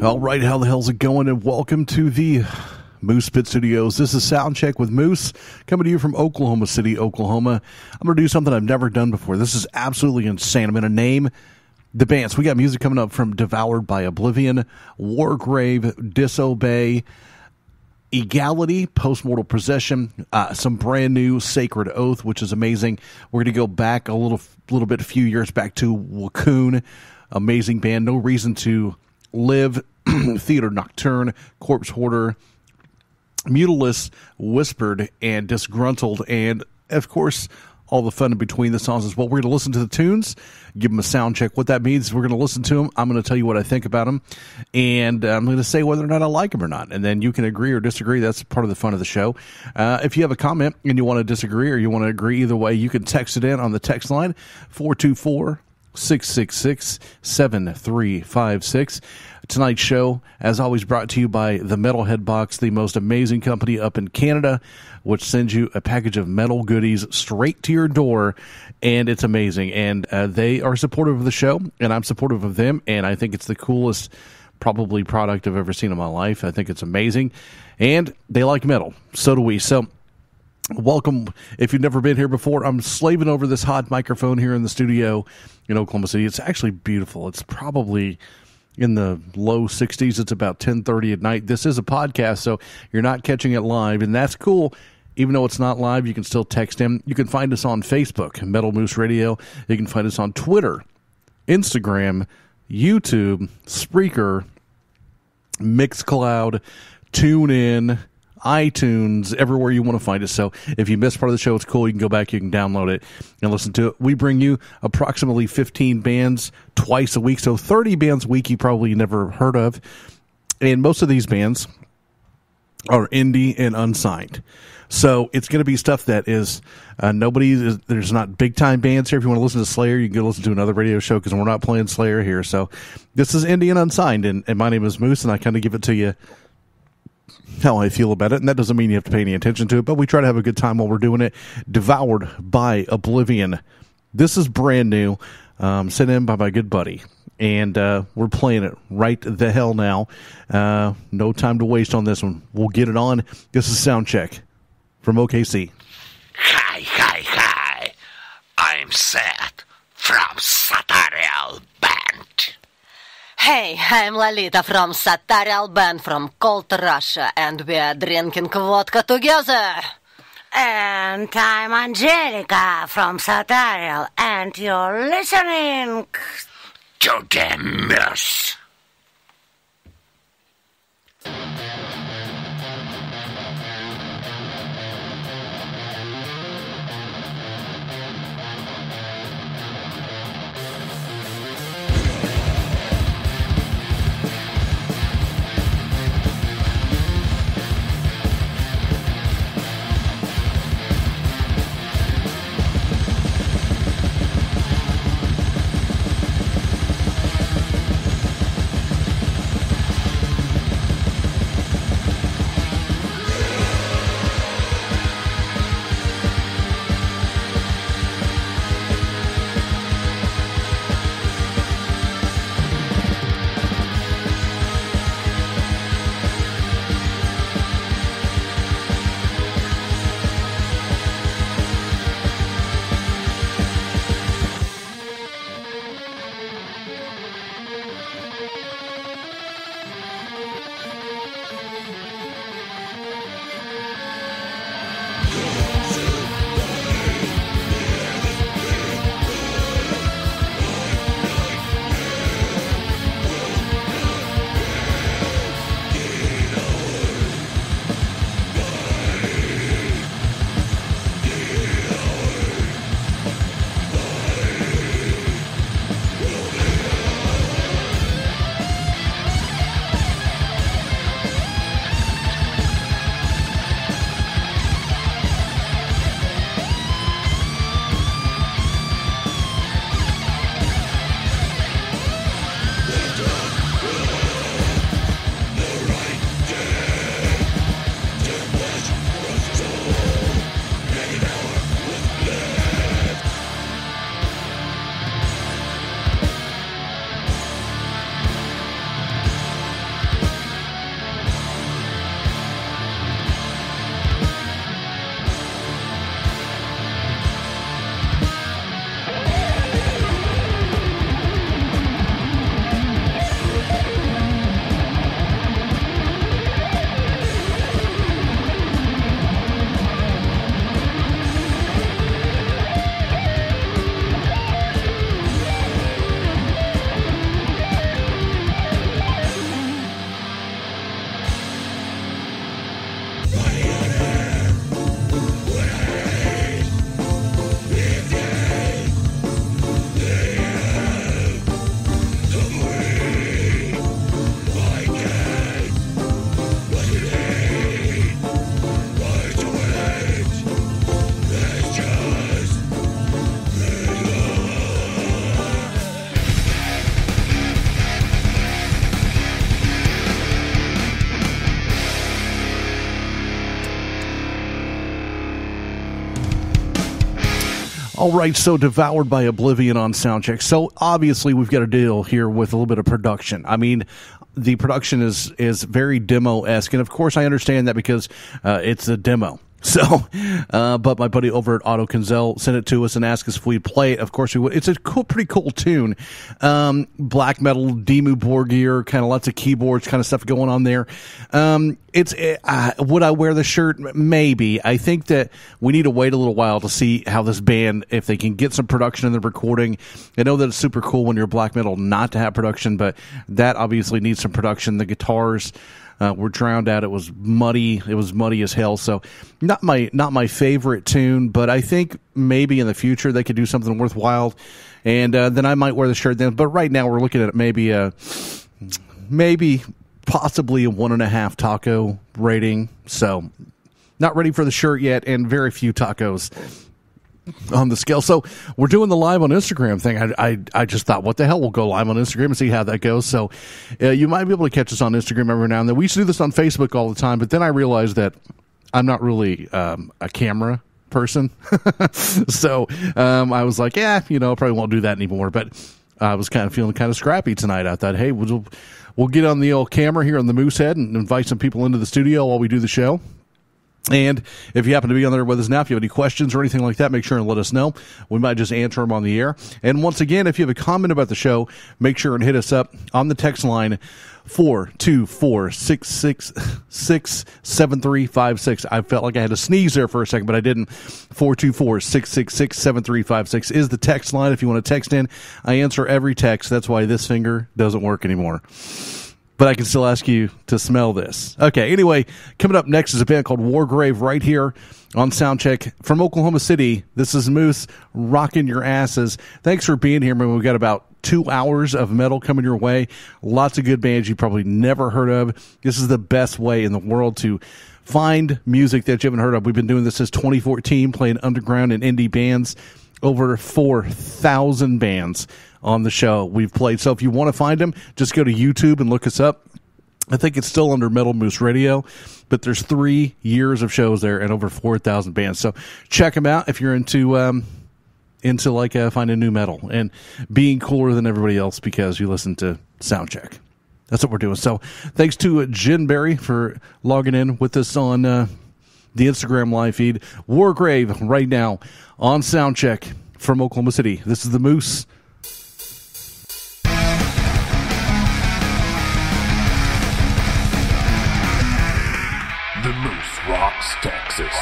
All right, how the hell's it going? And welcome to the Moose Pit Studios. This is Soundcheck with Moose, coming to you from Oklahoma City, Oklahoma. I'm going to do something I've never done before. This is absolutely insane. I'm going to name the bands. We got music coming up from Devoured by Oblivion, Wargrave, Disobey, Egality, Postmortal Possession, some brand new Sacred Oath, which is amazing. We're going to go back a little bit, a few years back to Wacoon, amazing band. No Reason to Live, Theater Nocturne, Corpse Hoarder, Mutilus, Whispered, and Disgruntled, and of course all the fun in between the songs as well. We're going to listen to the tunes, give them a sound check. What that means is we're going to listen to them. I'm going to tell you what I think about them, and I'm going to say whether or not I like them or not, and then you can agree or disagree. That's part of the fun of the show. If you have a comment and you want to disagree or you want to agree, either way, you can text it in on the text line, 424-666-7356. Tonight's show, as always, brought to you by the Metalhead Box, the most amazing company up in Canada, which sends you a package of metal goodies straight to your door, and it's amazing. And they are supportive of the show, and I'm supportive of them, and I think it's the coolest, probably, product I've ever seen in my life. I think it's amazing, and they like metal. So do we. So welcome. If you've never been here before, I'm slaving over this hot microphone here in the studio in Oklahoma City. It's actually beautiful. It's probably in the low 60s. It's about 10:30 at night. This is a podcast, so you're not catching it live, and that's cool. Even though it's not live, you can still text in. You can find us on Facebook, Metal Moose Radio. You can find us on Twitter, Instagram, YouTube, Spreaker, Mixcloud, TuneIn, iTunes, everywhere you want to find us. So if you missed part of the show, it's cool. You can go back, you can download it and listen to it. We bring you approximately 15 bands twice a week, so 30 bands a week you probably never heard of. And most of these bands are indie and unsigned. So it's going to be stuff that is there's not big time bands here. If you want to listen to Slayer, you can go listen to another radio show because we're not playing Slayer here. So this is indie and unsigned, and my name is Moose, and I kind of give it to you how I feel about it, and that doesn't mean you have to pay any attention to it, but we try to have a good time while we're doing it. Devoured by Oblivion. This is brand new, sent in by my good buddy, and we're playing it right the hell now. No time to waste on this one. We'll get it on. This is Soundcheck from OKC. Hi. I'm Seth from Satarial Band. Hey, I'm Lolita from Satarial Band from Cold Russia, and we are drinking vodka together. And I'm Angelica from Satarial, and you're listening To the Moose. All right, so Devoured by Oblivion on Soundcheck. So obviously we've got to deal here with a little bit of production. I mean, the production is very demo-esque, and of course I understand that because it's a demo. So, but my buddy over at Otto Kinzel sent it to us and asked us if we'd play it. Of course we would. It's a pretty cool tune. Black metal, demo board gear, kind of lots of keyboards, kind of stuff going on there. Would I wear the shirt? Maybe. I think that we need to wait a little while to see how this band, if they can get some production in the recording. I know that it's super cool when you're black metal not to have production, but that obviously needs some production. The guitars were drowned out. It was muddy. It was muddy as hell. So not my favorite tune, but I think maybe in the future they could do something worthwhile, and then I might wear the shirt then. But right now we're looking at maybe possibly a 1.5 taco rating. So not ready for the shirt yet, and very few tacos on the scale. So we're doing the live on Instagram thing. I just thought, what the hell, we'll go live on Instagram and see how that goes. So you might be able to catch us on Instagram every now and then. We used to do this on Facebook all the time, but then I realized that I'm not really a camera person. So I was like, I probably won't do that anymore. But I was kind of feeling kind of scrappy tonight. I thought, hey, we'll get on the old camera here on the Moosehead and invite some people into the studio while we do the show. And if you happen to be on there with us now, if you have any questions or anything like that, make sure and let us know. We might just answer them on the air. And once again, if you have a comment about the show, make sure and hit us up on the text line 424-666-7356. I felt like I had to sneeze there for a second, but I didn't. 424-666-7356 is the text line if you want to text in. I answer every text. That's why this finger doesn't work anymore. But I can still ask you to smell this. Okay, anyway, coming up next is a band called Wargrave right here on Soundcheck from Oklahoma City. This is Moose rocking your asses. Thanks for being here, man. We've got about 2 hours of metal coming your way. Lots of good bands you probably never heard of. This is the best way in the world to find music that you haven't heard of. We've been doing this since 2014, playing underground and indie bands. Over 4,000 bands on the show we've played. So if you want to find them, just go to YouTube and look us up. I think it's still under Metal Moose Radio, but there's 3 years of shows there and over 4,000 bands. So check them out if you're into finding new metal and being cooler than everybody else because you listen to Soundcheck. That's what we're doing. So thanks to Jen Berry for logging in with us on the Instagram live feed. Wargrave right now on Soundcheck from Oklahoma City. This is the Moose. The Moose rocks Texas.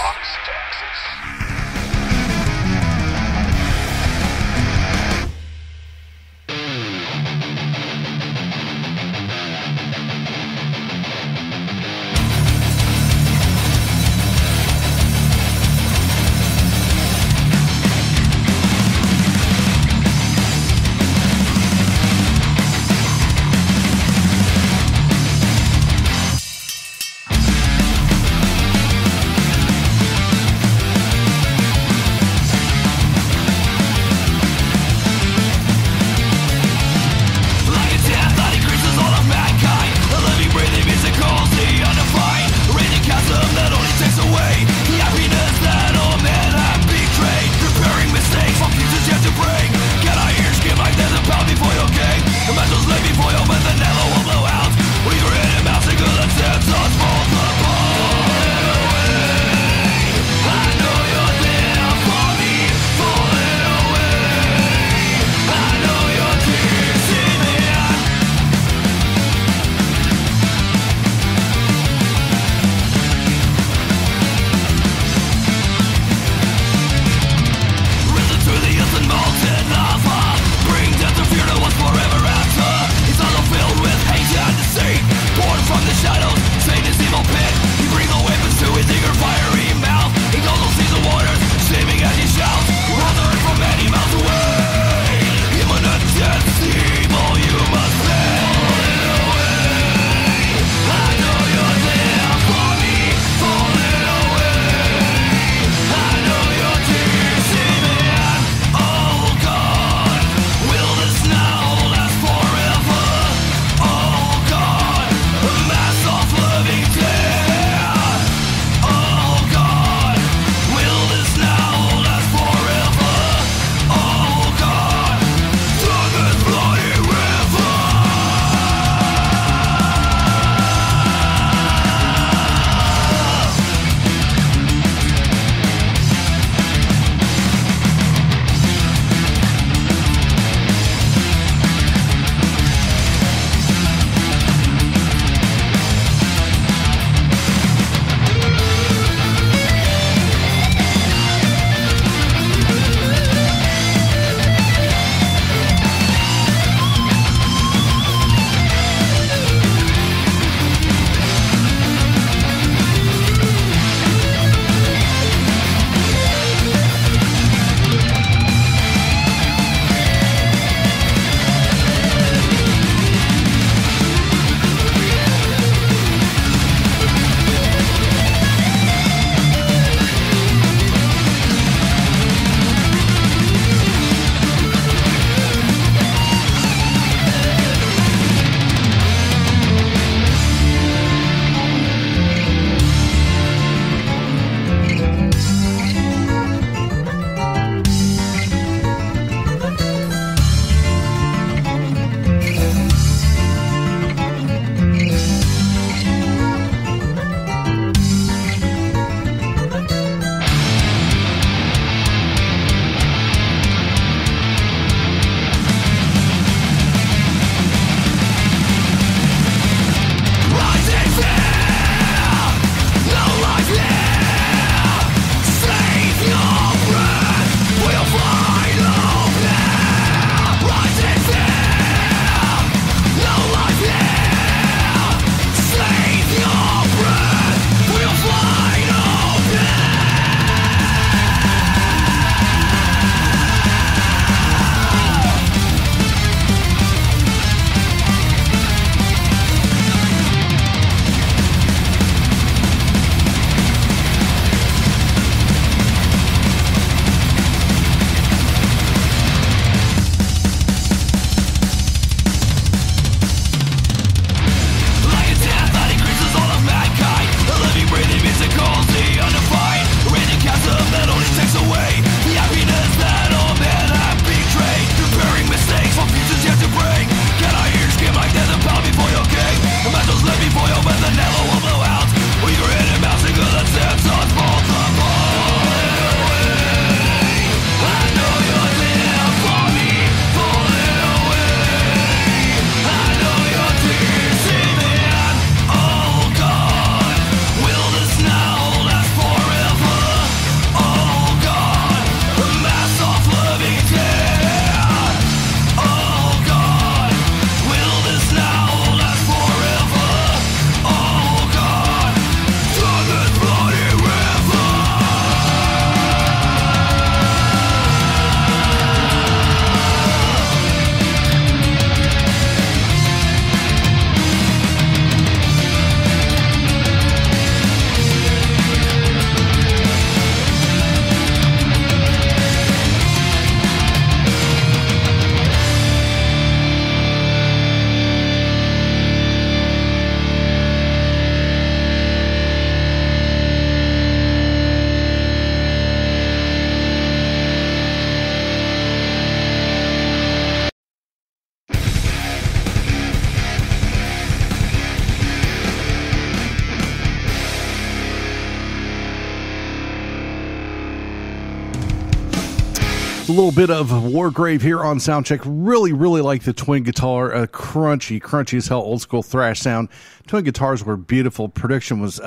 A little bit of Wargrave here on Soundcheck. Really, really like the twin guitar, crunchy as hell, old school thrash sound. Twin guitars were beautiful. Production was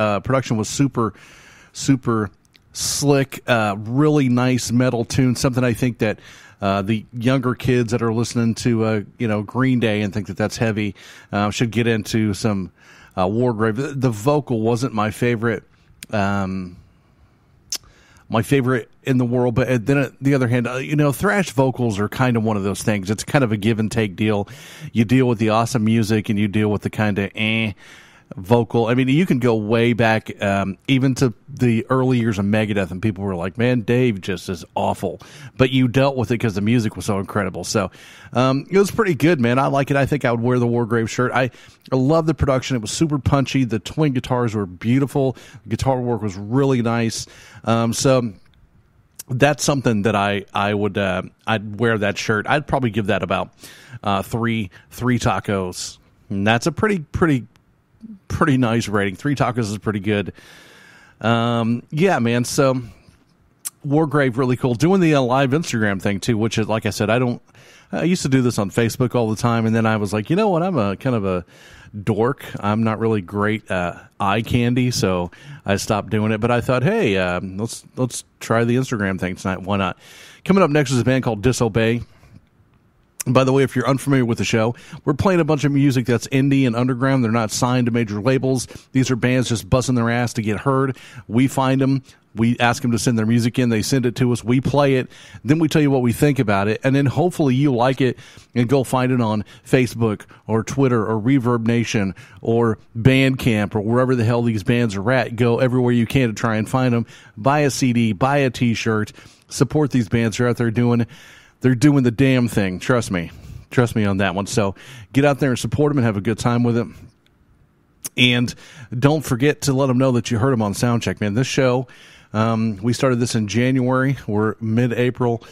super slick. Really nice metal tune. Something I think that the younger kids that are listening to Green Day and think that that's heavy should get into some Wargrave. The vocal wasn't my favorite. My favorite in the world, but then on the other hand, thrash vocals are kind of one of those things. It's kind of a give and take deal. You deal with the awesome music and you deal with the kind of vocal. I mean, you can go way back, even to the early years of Megadeth, and people were like, man, Dave just is awful. But you dealt with it because the music was so incredible. So it was pretty good, man. I like it. I think I would wear the Wargrave shirt. I love the production. It was super punchy. The twin guitars were beautiful. The guitar work was really nice. So that's something that I would I'd wear that shirt. I'd probably give that about three tacos. And that's a pretty nice rating. 3 tacos is pretty good. Yeah, man. So Wargrave, really cool. Doing the live Instagram thing too, which is, like I said, I used to do this on Facebook all the time, and then I was like, you know what? I'm a kind of a dork. I'm not really great eye candy, so I stopped doing it. But I thought, hey, let's try the Instagram thing tonight. Why not? Coming up next is a band called Disobey. By the way, if you're unfamiliar with the show, we're playing a bunch of music that's indie and underground. They're not signed to major labels. These are bands just busting their ass to get heard. We find them. We ask them to send their music in. They send it to us. We play it. Then we tell you what we think about it. And then hopefully you like it and go find it on Facebook or Twitter or Reverb Nation or Bandcamp or wherever the hell these bands are at. Go everywhere you can to try and find them. Buy a CD. Buy a T-shirt. Support these bands. They're out there they're doing the damn thing. Trust me on that one. So get out there and support them and have a good time with it. And don't forget to let them know that you heard them on Soundcheck, man. This show, we started this in January. We're mid-April,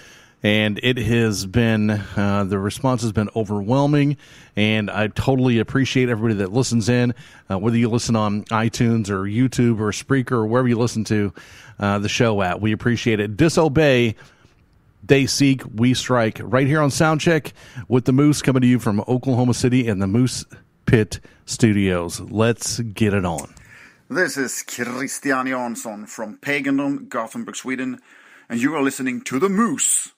and it has been, the response has been overwhelming, and I totally appreciate everybody that listens in, whether you listen on iTunes or YouTube or Spreaker or wherever you listen to the show at. We appreciate it. Disobey. They seek, we strike. Right here on Soundcheck with the Moose, coming to you from Oklahoma City and the Moose Pit Studios. Let's get it on. This is Christian Jansson from Pagandom, Gothenburg, Sweden, and you are listening to the Moose.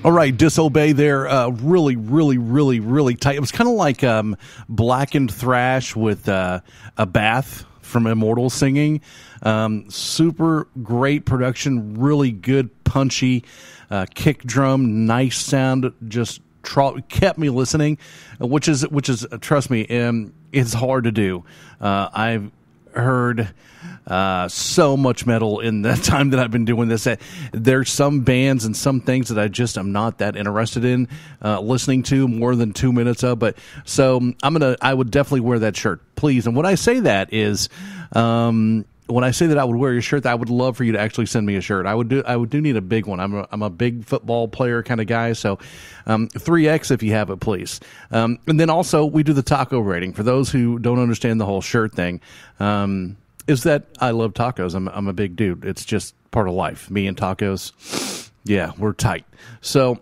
All right, Disobey there. Really, really, really, really tight. It was kind of like blackened thrash with a Bath from Immortal singing. Super great production, really good, punchy kick drum, nice sound. Just kept me listening, which is trust me, it's hard to do. I've heard so much metal in the time that I've been doing this. There's some bands and some things that I just am not that interested in listening to more than 2 minutes of. But so I would definitely wear that shirt, please. And when I say that is, when I say that I would wear your shirt, I would love for you to actually send me a shirt. I would do need a big one. I'm a big football player kind of guy, so 3X if you have it, please. And then also we do the taco rating. For those who don't understand the whole shirt thing, is that I love tacos. I'm a big dude. It's just part of life. Me and tacos, yeah, we're tight. So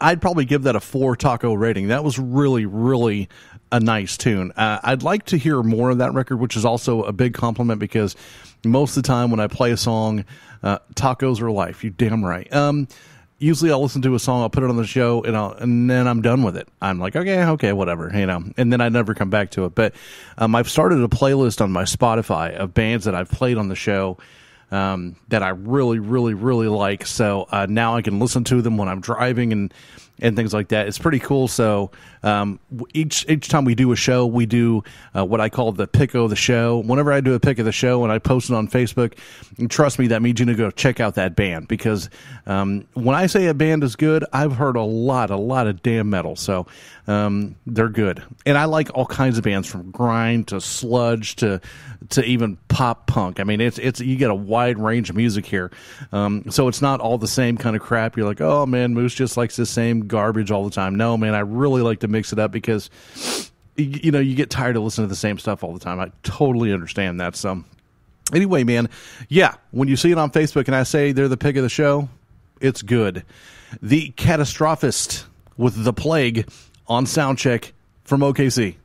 I'd probably give that a 4 taco rating. That was really, really a nice tune. I'd like to hear more of that record, which is also a big compliment because most of the time when I play a song, tacos are life. You're damn right. Usually I'll listen to a song, I'll put it on the show, and then I'm done with it. I'm like, okay, whatever, and then I never come back to it. But I've started a playlist on my Spotify of bands that I've played on the show that I really, really, really like. So now I can listen to them when I'm driving and things like that. It's pretty cool. So each time we do a show, we do what I call the pick of the show. Whenever I do a pick of the show and I post it on Facebook, trust me, that means you need to go check out that band because when I say a band is good, I've heard a lot of damn metal. So they're good. And I like all kinds of bands from grind to sludge to even pop punk. I mean, it's you get a wide range of music here. So it's not all the same kind of crap. You're like, oh man, Moose just likes the same garbage all the time. No, man, I really like to mix it up because you get tired of listening to the same stuff all the time. I totally understand that. So anyway, man, yeah, when you see it on Facebook and I say they're the pick of the show, it's good. The Catastrophist with The Plague on Soundcheck from OKC.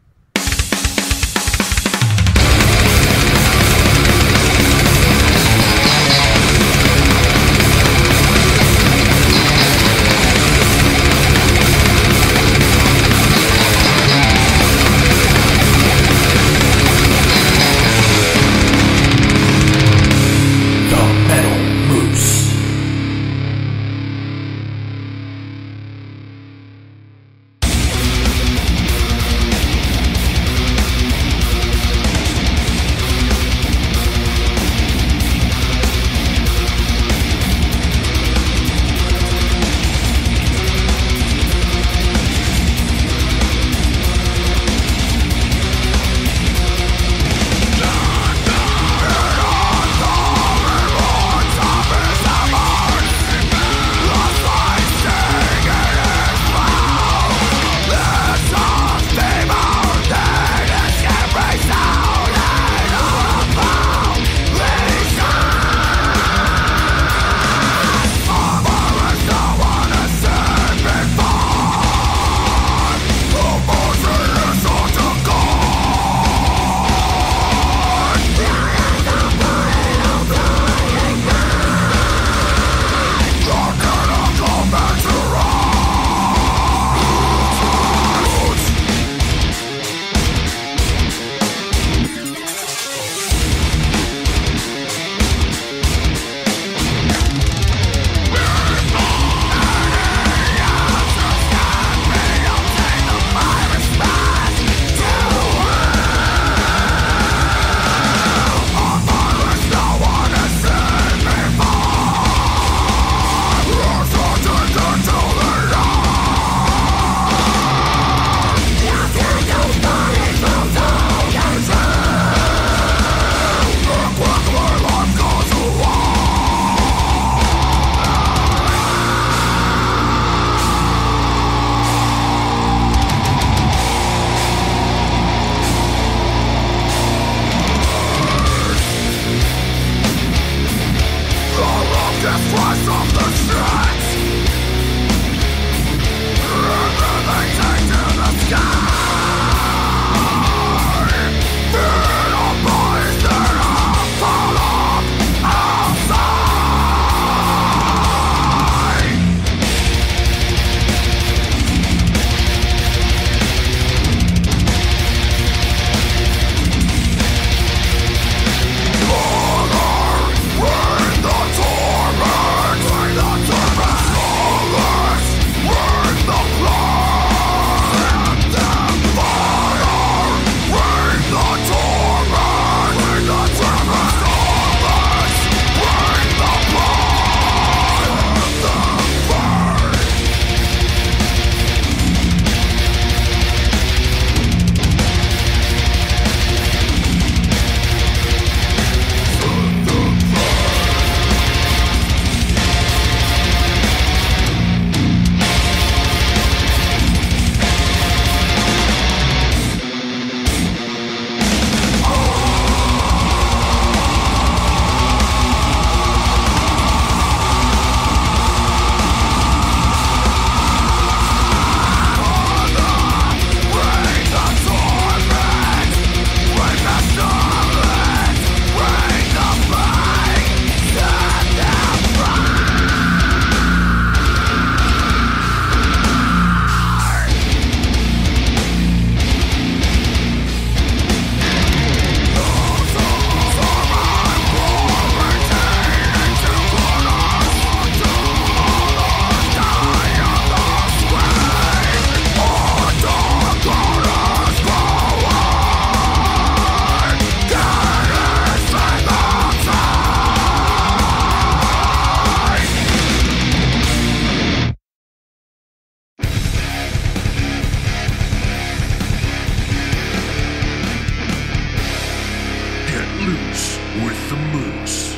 with the Moose.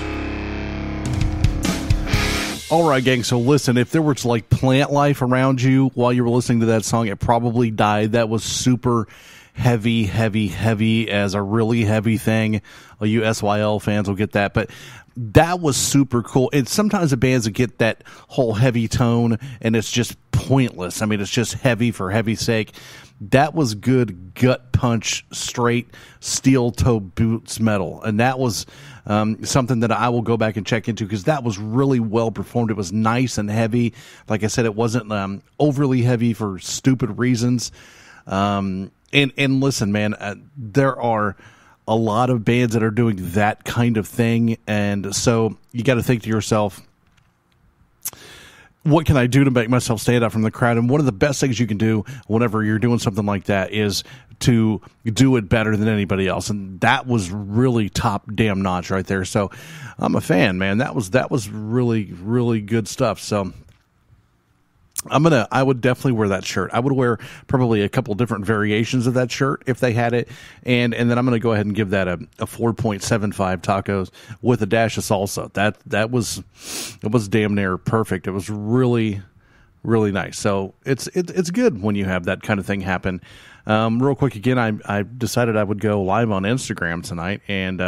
All right, gang. So listen, if there was like plant life around you while you were listening to that song, it probably died. That was super heavy as a really heavy thing. All you SYL fans will get that, but that was super cool. And sometimes the bands that get that whole heavy tone and it's just pointless. I mean, it's just heavy for heavy's sake. That was good gut punch, straight steel toe boots metal. And that was something that I will go back and check into because that was really well performed. It was nice and heavy. Like I said, it wasn't overly heavy for stupid reasons. And listen, man, there are a lot of bands that are doing that kind of thing. And so you got to think to yourself, what can I do to make myself stand out from the crowd? And one of the best things you can do whenever you're doing something like that is to do it better than anybody else. And that was really top damn notch right there. So I'm a fan, man. That was really, really good stuff. So I would definitely wear that shirt. I would wear probably a couple different variations of that shirt if they had it. And then I'm going to go ahead and give that a 4.75 tacos with a dash of salsa. It was damn near perfect. It was really, really nice. So it's good when you have that kind of thing happen. Real quick again, I decided I would go live on Instagram tonight, and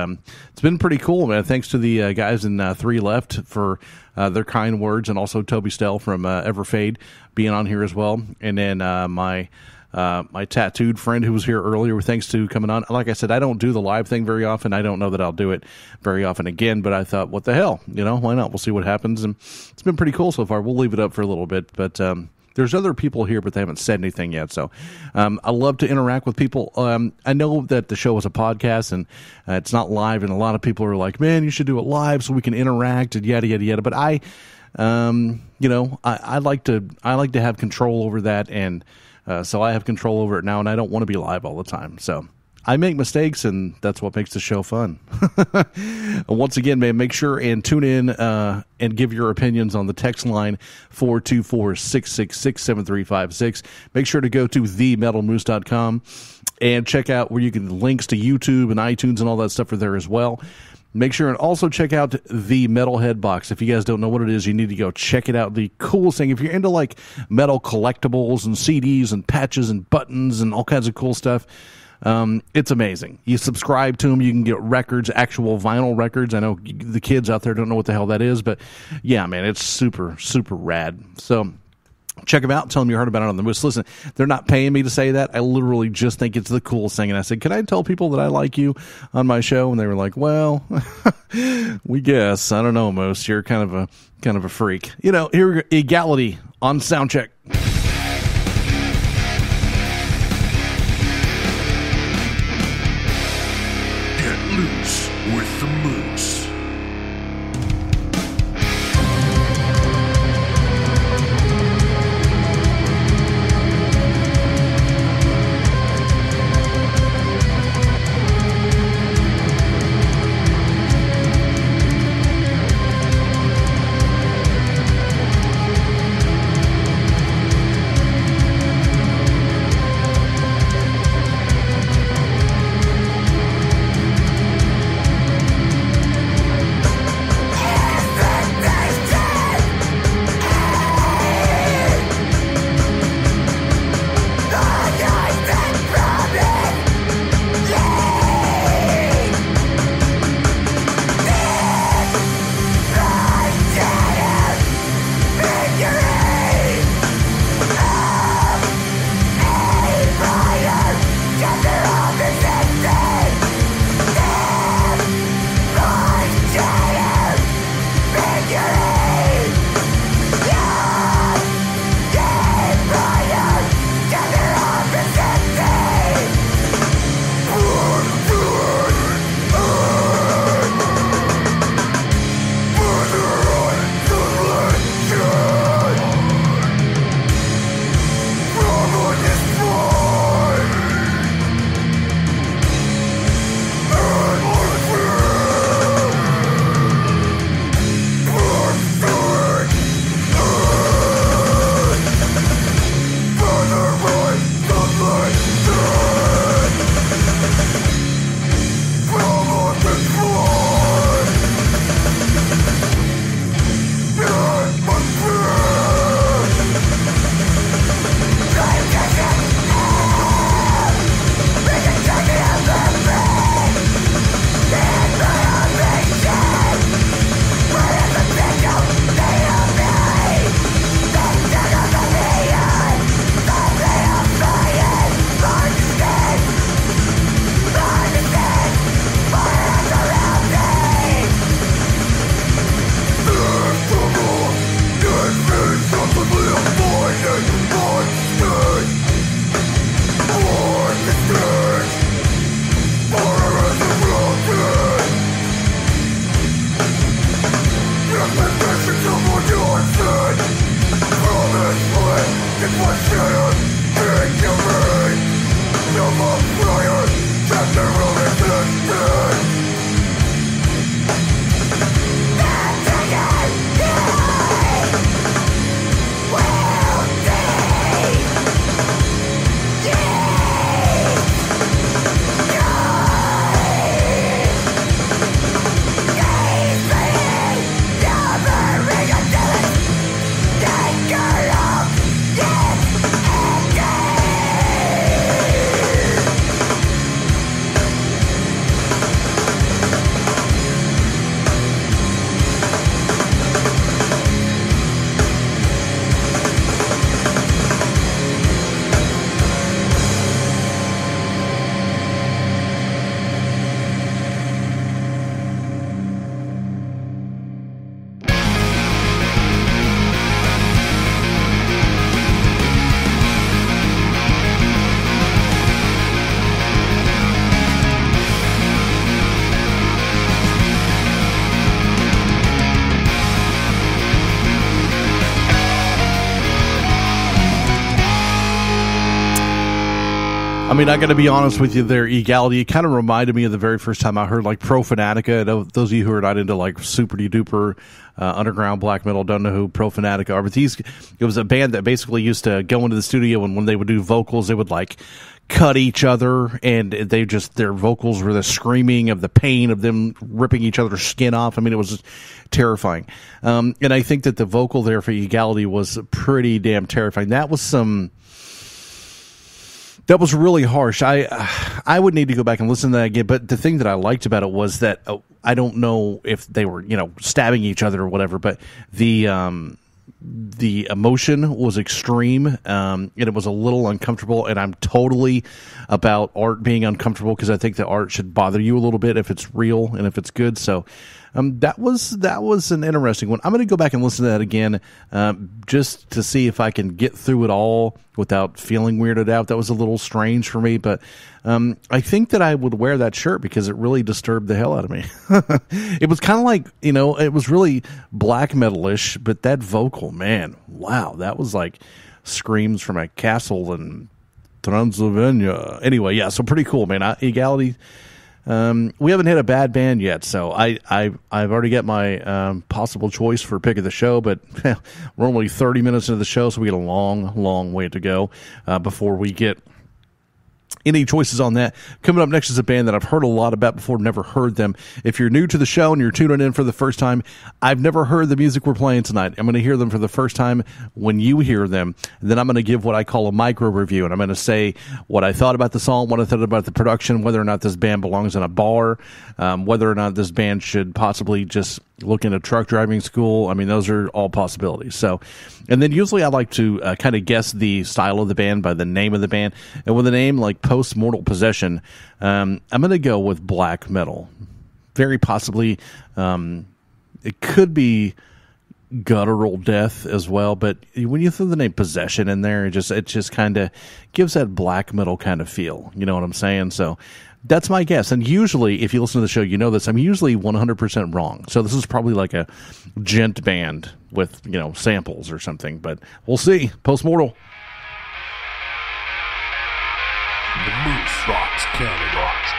it's been pretty cool, man. Thanks to the guys in 3 Left for their kind words, and also Toby Stell from Everfade being on here as well. And then my tattooed friend who was here earlier, thanks to coming on. Like I said, I don't do the live thing very often. I don't know that I'll do it very often again, but I thought, what the hell? Why not? We'll see what happens. And it's been pretty cool so far. We'll leave it up for a little bit, but there's other people here, but they haven't said anything yet. So I love to interact with people. I know that the show is a podcast and it's not live, and a lot of people are like, man, you should do it live so we can interact and yada, yada, yada. But I like to have control over that, and so I have control over it now, and I don't want to be live all the time. So I make mistakes, and that's what makes the show fun. Once again, man, make sure and tune in and give your opinions on the text line 424-666-7356. Make sure to go to themetalmoose.com and check out where you can links to YouTube and iTunes and all that stuff are there as well. Make sure and also check out the Metalhead box. If you guys don't know what it is, you need to go check it out. The coolest thing, if you're into like metal collectibles and CDs and patches and buttons and all kinds of cool stuff, it's amazing. You subscribe to them, you can get records, actual vinyl records. I know the kids out there don't know what the hell that is, but yeah, man, it's super, super rad. So check them out. Tell them you heard about it on the Moose. Listen, they're not paying me to say that. I literally just think it's the coolest thing. And I said, can I tell people that I like you on my show? And they were like, well, we guess. I don't know, Moose. You're kind of a freak. Here, Egality on Soundcheck. Loose with the Moose. mean, I got to be honest with you there, Egality. It kind of reminded me of the very first time I heard like Pro Fanatica. Those of you who are not into like super duper underground black metal don't know who Pro Fanatica are, but it was a band that basically used to go into the studio, and when they would do vocals, they would like cut each other, and their vocals were the screaming of the pain of them ripping each other's skin off. I mean, it was terrifying. And I think that the vocal there for Egality was pretty damn terrifying. That was really harsh. I would need to go back and listen to that again. But the thing that I liked about it was that I don't know if they were, stabbing each other or whatever, but the emotion was extreme, and it was a little uncomfortable. And I'm totally about art being uncomfortable, because I think that art should bother you a little bit if it's real and if it's good. So that was an interesting one. I'm going to go back and listen to that again, just to see if I can get through it all without feeling weirded out. That was a little strange for me, but I think that I would wear that shirt because it really disturbed the hell out of me. It was kind of like, it was really black metal-ish, but that vocal, man, wow, that was like screams from a castle in Transylvania. Anyway, yeah, so pretty cool, man. Egality. We haven't hit a bad band yet, so I've already got my possible choice for pick of the show, but we're only 30 minutes into the show, so we got a long way to go before we get any choices on that. Coming up next is a band that I've heard a lot about before, never heard them. If you're new to the show and you're tuning in for the first time, I've never heard the music we're playing tonight. I'm going to hear them for the first time when you hear them. And then I'm going to give what I call a micro review, and I'm going to say what I thought about the song, what I thought about the production, whether or not this band belongs in a bar, whether or not this band should possibly just look into truck driving school. I mean, those are all possibilities. So, and then usually I like to kind of guess the style of the band by the name of the band. And with a name like Post-Mortal Possession, I'm going to go with black metal. Very possibly, it could be guttural death as well. But when you throw the name Possession in there, it just kind of gives that black metal kind of feel. You know what I'm saying? So that's my guess. And usually, if you listen to the show, you know this, I'm usually 100% wrong. So this is probably like a gent band with, samples or something. But we'll see. Post-Mortal. The Moose Rocks Canada. It's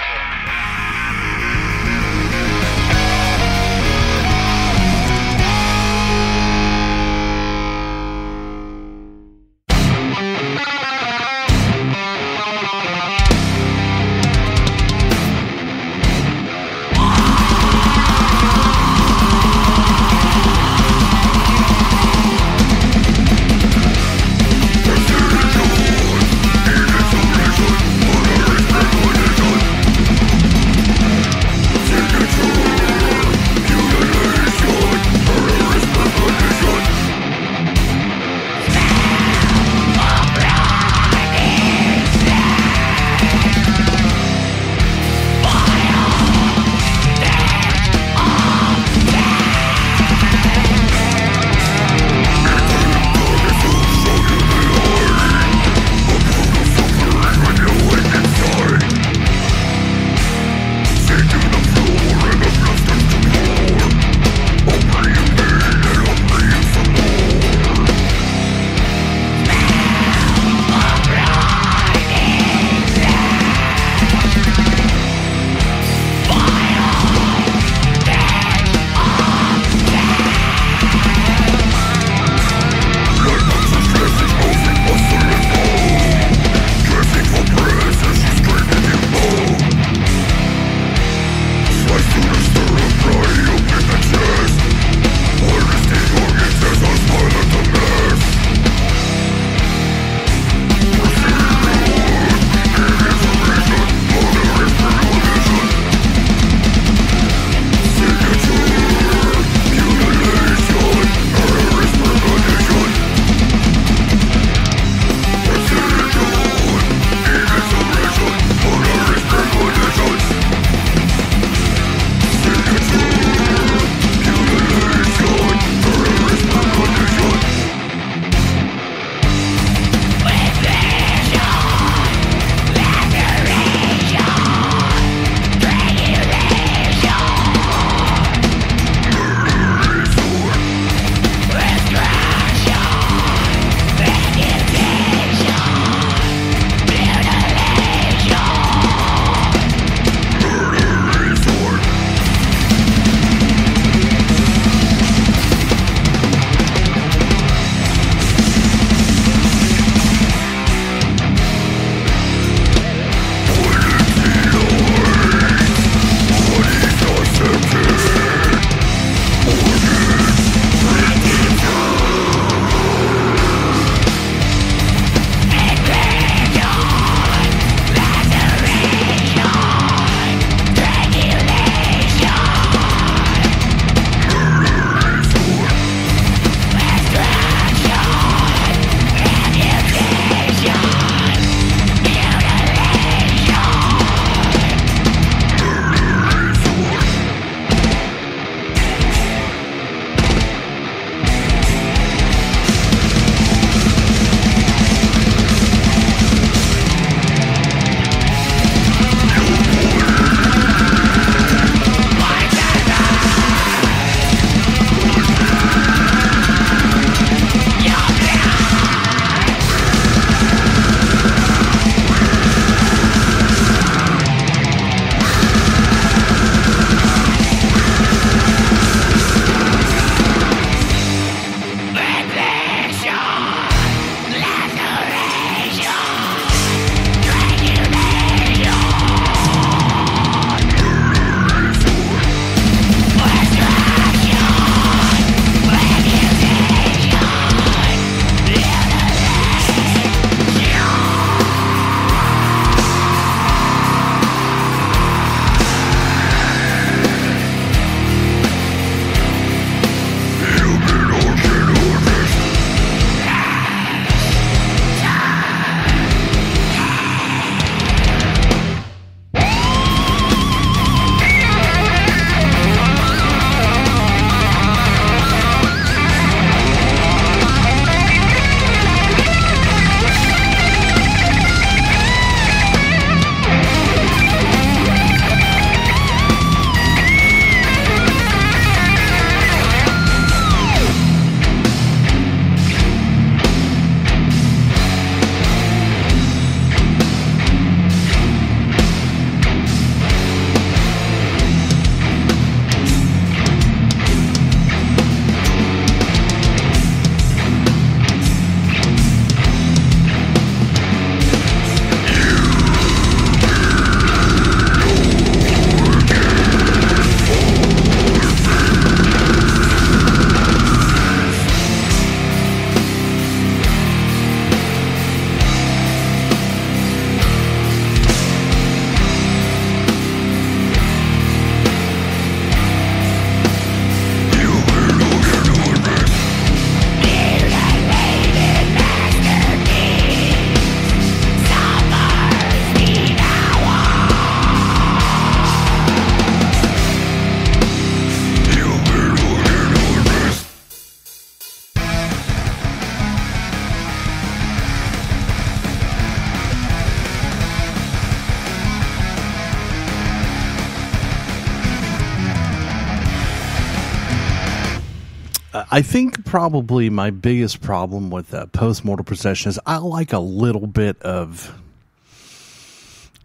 I think probably my biggest problem with post-mortal possession is I like a little bit of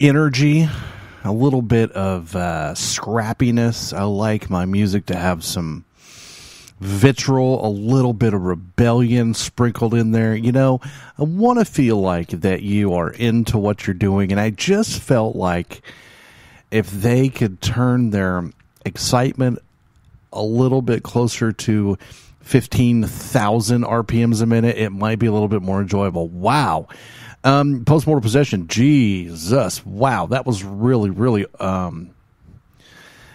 energy, a little bit of scrappiness. I like my music to have some vitriol, a little bit of rebellion sprinkled in there. You know, I want to feel like that you are into what you're doing, and I just felt like if they could turn their excitement a little bit closer to 15,000 RPMs a minute, it might be a little bit more enjoyable. Wow. Post-mortal possession, Jesus, wow, that was really, really,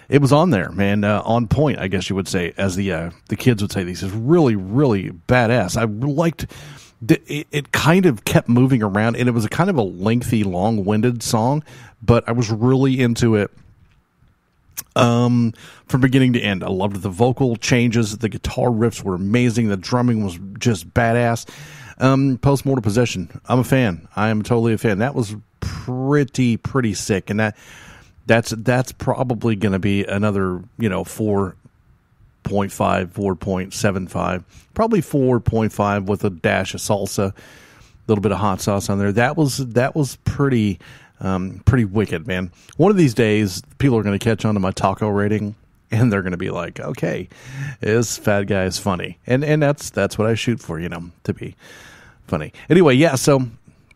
it was on there, man, on point, I guess you would say, as the kids would say. This is really, really badass. I liked, it kind of kept moving around, and it was a kind of a lengthy, long-winded song, but I was really into it from beginning to end. I loved the vocal changes, the guitar riffs were amazing, the drumming was just badass. Post-mortal possession, I'm a fan. I am totally a fan. That was pretty sick, and that's probably going to be another, 4.5, 4.75, probably 4.5 with a dash of salsa, a little bit of hot sauce on there. That was pretty wicked, man. One of these days, people are going to catch on to my taco rating, and they're going to be like, okay, this fat guy is funny. And that's what I shoot for, to be funny. Anyway, yeah, so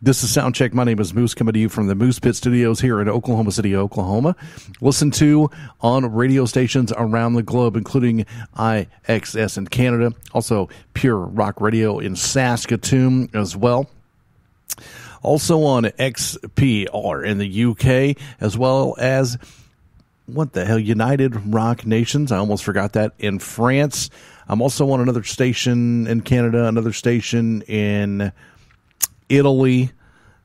this is Soundcheck. My name is Moose, coming to you from the Moose Pit Studios here in Oklahoma City, Oklahoma. Listen to on radio stations around the globe, including IXS in Canada, also Pure Rock Radio in Saskatoon as well. Also on XPR in the UK, as well as, United Rock Nations. I almost forgot that, in France. I'm also on another station in Canada, another station in Italy,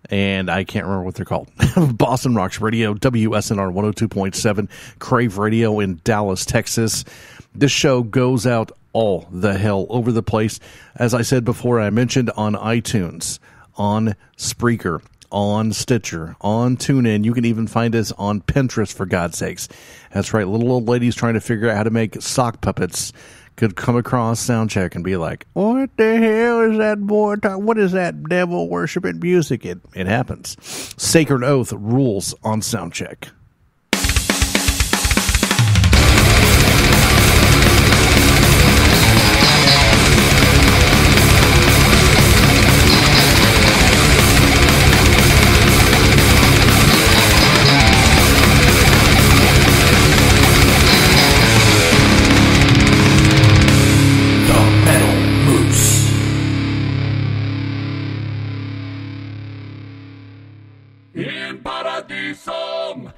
and I can't remember what they're called. Boston Rocks Radio, WSNR 102.7, Crave Radio in Dallas, Texas. This show goes out all the hell over the place. As I said before, I mentioned on iTunes, on Spreaker, on Stitcher, on TuneIn. You can even find us on Pinterest, for God's sakes. That's right, little old ladies trying to figure out how to make sock puppets could come across Soundcheck and be like, what the hell is that boy talking? What is that devil worshiping music? It happens. Sacred Oath rules on Soundcheck. In Paradiso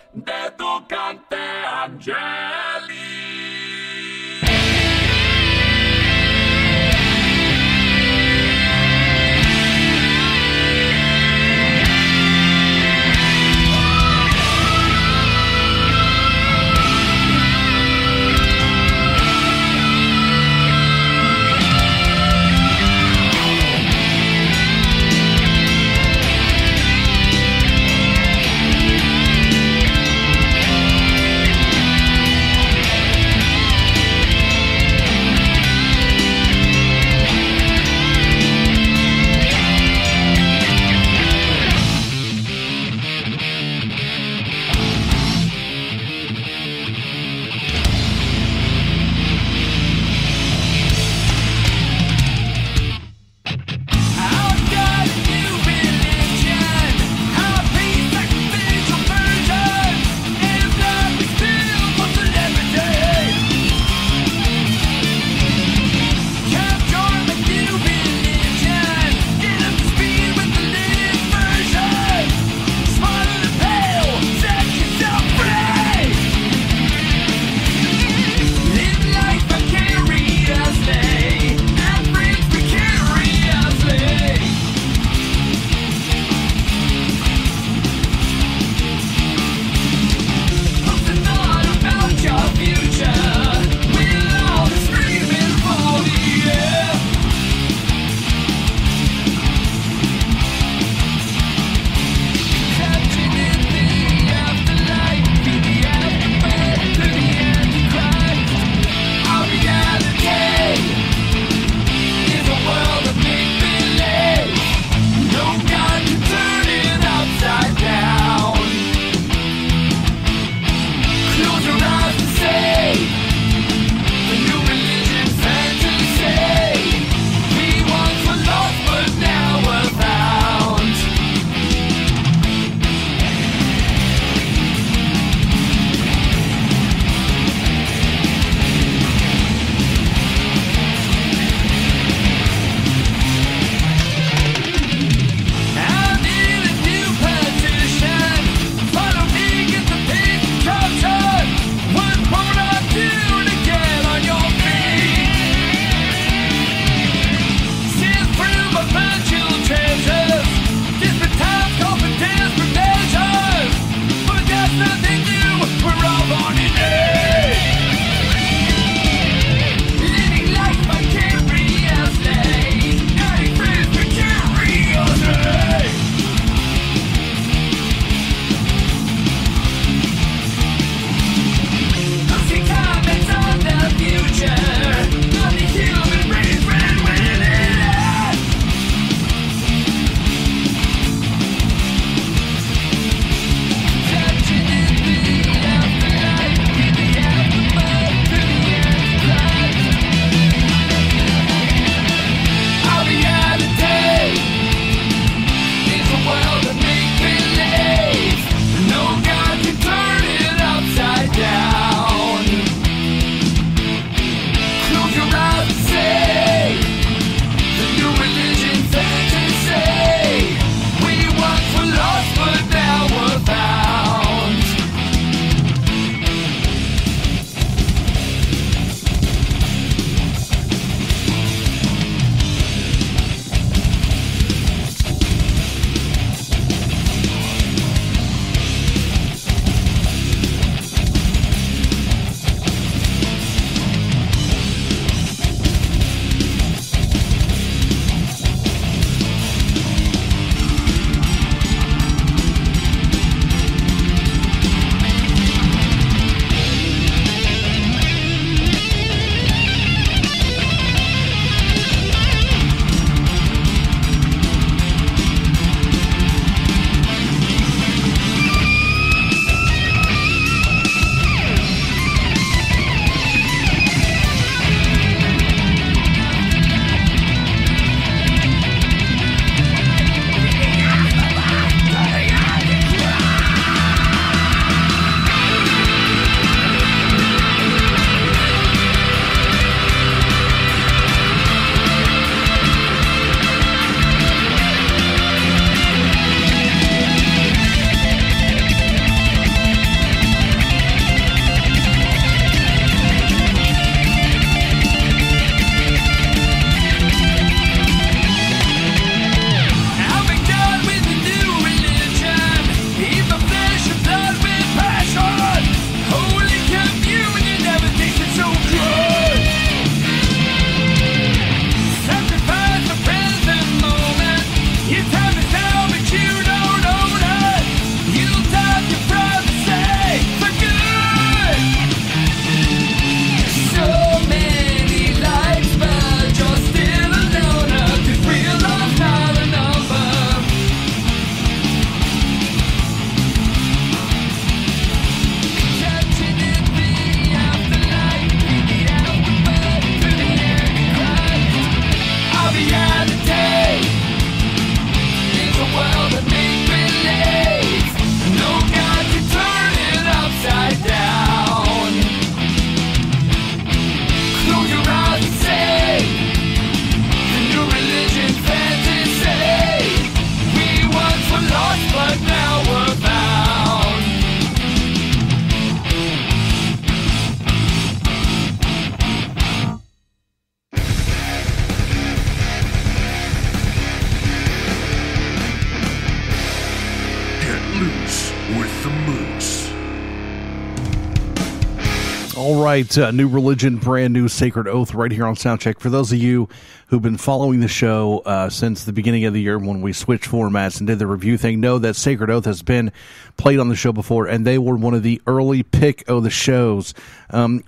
All right, New Religion, brand new Sacred Oath right here on Soundcheck. For those of you who've been following the show since the beginning of the year when we switched formats and did the review thing, know that Sacred Oath has been played on the show before, and they were one of the early pick of the shows.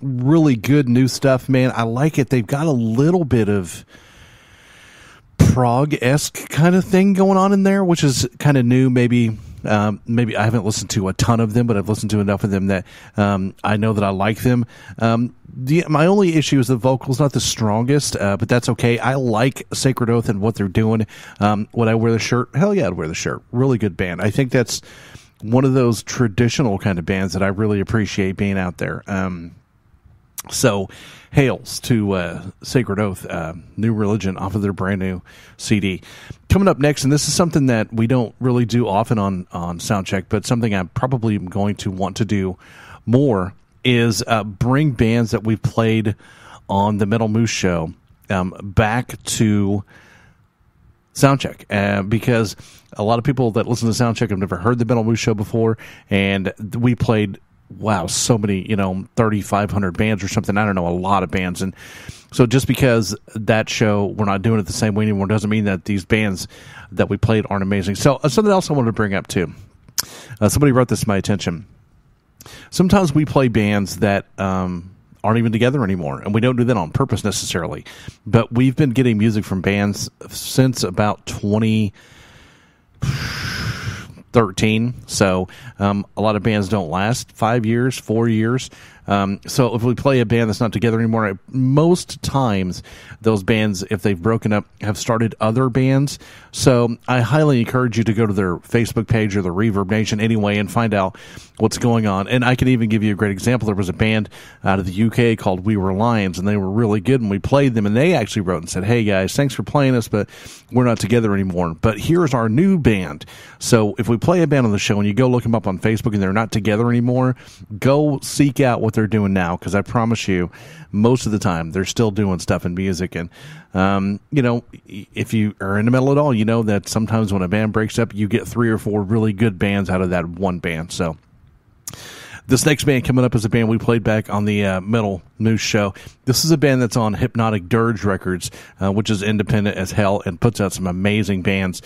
Really good new stuff, man. I like it. They've got a little bit of prog-esque kind of thing going on in there, which is kind of new. Maybe I haven't listened to a ton of them, but I've listened to enough of them that I know that I like them. My only issue is the vocal's not the strongest, but that's okay. I like Sacred Oath and what they're doing. Would I wear the shirt? Hell yeah, I'd wear the shirt. Really good band. I think that's one of those traditional kind of bands that I really appreciate being out there. So, hails to Sacred Oath, New Religion, off of their brand new CD. Coming up next, and this is something that we don't really do often on Soundcheck, but something I'm probably going to want to do more, is bring bands that we've played on the Metal Moose show back to Soundcheck, because a lot of people that listen to Soundcheck have never heard the Metal Moose show before, and we played so many, 3,500 bands or something. I don't know, a lot of bands. And so just because that show, we're not doing it the same way anymore, doesn't mean that these bands that we played aren't amazing. So something else I wanted to bring up too. Somebody brought this to my attention. Sometimes we play bands that aren't even together anymore, and we don't do that on purpose necessarily. But we've been getting music from bands since about 2013, so a lot of bands don't last 5 years, 4 years. So if we play a band that's not together anymore, most times those bands, if they've broken up, have started other bands. So I highly encourage you to go to their Facebook page or the Reverb Nation anyway and find out what's going on. And I can even give you a great example. There was a band out of the UK called We Were Lions, and they were really good, and we played them, and they actually wrote and said, "Hey guys, thanks for playing us, but we're not together anymore. But here's our new band." So if we play a band on the show and you go look them up on Facebook and they're not together anymore, go seek out what they're doing now, because I promise you, most of the time they're still doing stuff in music. And if you are into metal at all, you know that sometimes when a band breaks up, you get 3 or 4 really good bands out of that one band. So this next band coming up is a band we played back on the Metal News show. This is a band that's on Hypnotic Dirge Records, which is independent as hell and puts out some amazing bands.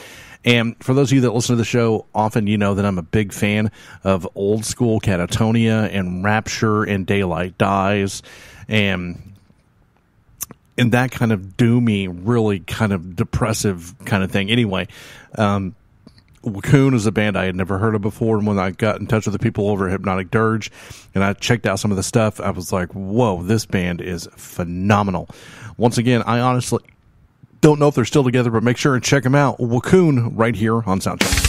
And for those of you that listen to the show, often you know that I'm a big fan of old school Catatonia and Rapture and Daylight Dies and that kind of doomy, really kind of depressive kind of thing. Anyway, Wacoon is a band I had never heard of before, and when I got in touch with the people over at Hypnotic Dirge and I checked out some of the stuff, I was like, whoa, this band is phenomenal. Once again, I honestly don't know if they're still together, but make sure and check them out. Wacoon right here on Soundcheck.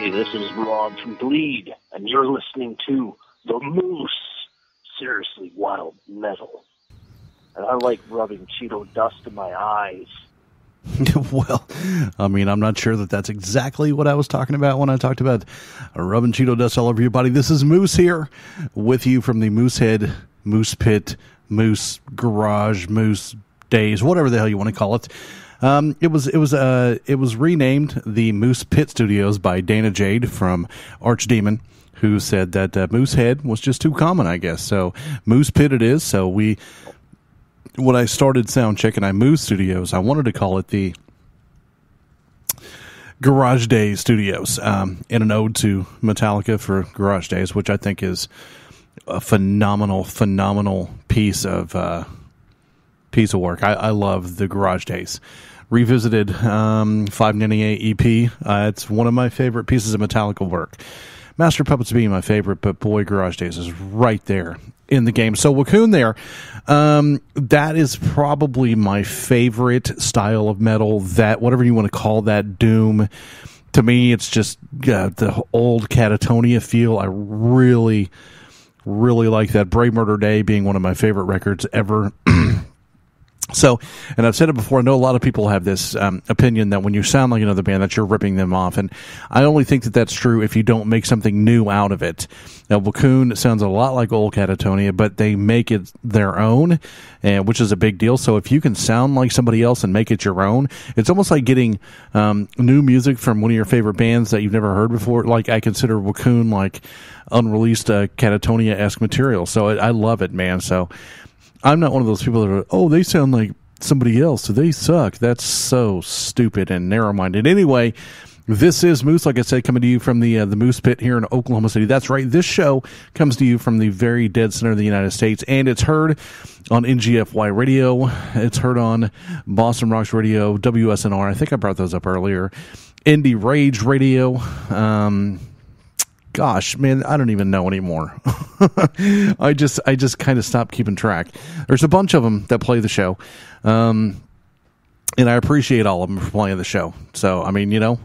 Hey, this is Rob from Bleed, and you're listening to The Moose. Seriously wild metal. And I like rubbing Cheeto dust in my eyes. Well, I mean, I'm not sure that that's exactly what I was talking about when I talked about rubbing Cheeto dust all over your body. This is Moose here with you from the Moosehead, Moose Pit, Moose Garage, Moose Days, whatever the hell you want to call it. It was renamed the Moose Pit Studios by Dana Jade from Archdemon, who said that Moosehead was just too common, I guess. So Moose Pit it is. So when I started Soundcheck and I moved studios, I wanted to call it the Garage Days Studios, in an ode to Metallica for Garage Days, which I think is a phenomenal piece of work. I love the Garage Days. Revisited 598 EP. It's one of my favorite pieces of Metallica work. Master of Puppets being my favorite, but boy, Garage Days is right there in the game. So Wacoon there, that is probably my favorite style of metal, that whatever you want to call that, doom. To me, it's just the old Catatonia feel. I really like that. Brave Murder Day being one of my favorite records ever. So, and I've said it before, I know a lot of people have this opinion that when you sound like another band that you're ripping them off, and I only think that that's true if you don't make something new out of it. Now, Wacoon sounds a lot like old Catatonia, but they make it their own, which is a big deal. So if you can sound like somebody else and make it your own, it's almost like getting new music from one of your favorite bands that you've never heard before. Like, I consider Wacoon like unreleased Catatonia-esque material. So I love it, man. So I'm not one of those people that are, oh, they sound like somebody else, so they suck. That's so stupid and narrow-minded. Anyway, this is Moose, like I said, coming to you from the Moose Pit here in Oklahoma City. That's right. This show comes to you from the very dead center of the United States, and it's heard on NGFY Radio. It's heard on Boston Rocks Radio, WSNR. I think I brought those up earlier. Indie Rage Radio. Gosh, man, I don't even know anymore. I just kind of stopped keeping track. There's a bunch of them that play the show, and I appreciate all of them for playing the show. So, I mean, you know,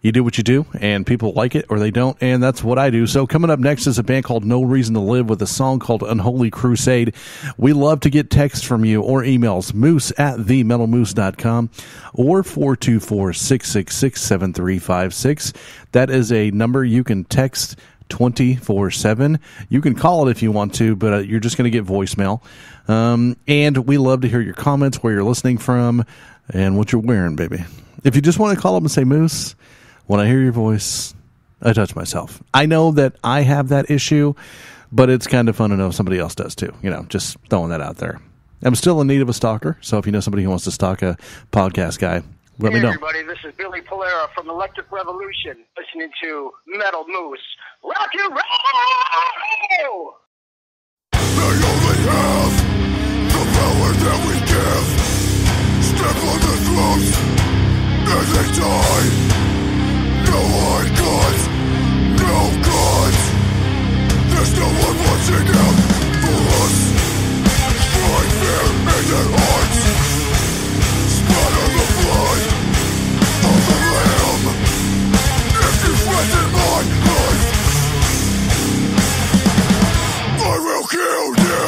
you do what you do, and people like it or they don't, and that's what I do. So coming up next is a band called No Reason to Live with a song called Unholy Crusade. We love to get texts from you or emails, moose@themetalmoose.com or 424-666-7356. That is a number you can text 24/7. You can call it if you want to, but you're just going to get voicemail. And we love to hear your comments, where you're listening from, and what you're wearing, baby. If you just want to call up and say, Moose, when I hear your voice, I touch myself. I know that I have that issue, but it's kind of fun to know if somebody else does too. You know, just throwing that out there. I'm still in need of a stalker, so if you know somebody who wants to stalk a podcast guy, let me know. Hey everybody, this is Billy Polera from Electric Revolution, listening to Metal Moose. Rock and roll! They only have the power that we give. Step on the throats as they die. No icons, no gods. There's no one watching out for us. Find fear in their hearts. Splatter the blood of the lamb. If you threaten my life, I will kill you.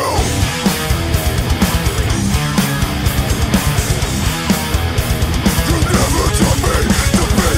You never taught me to be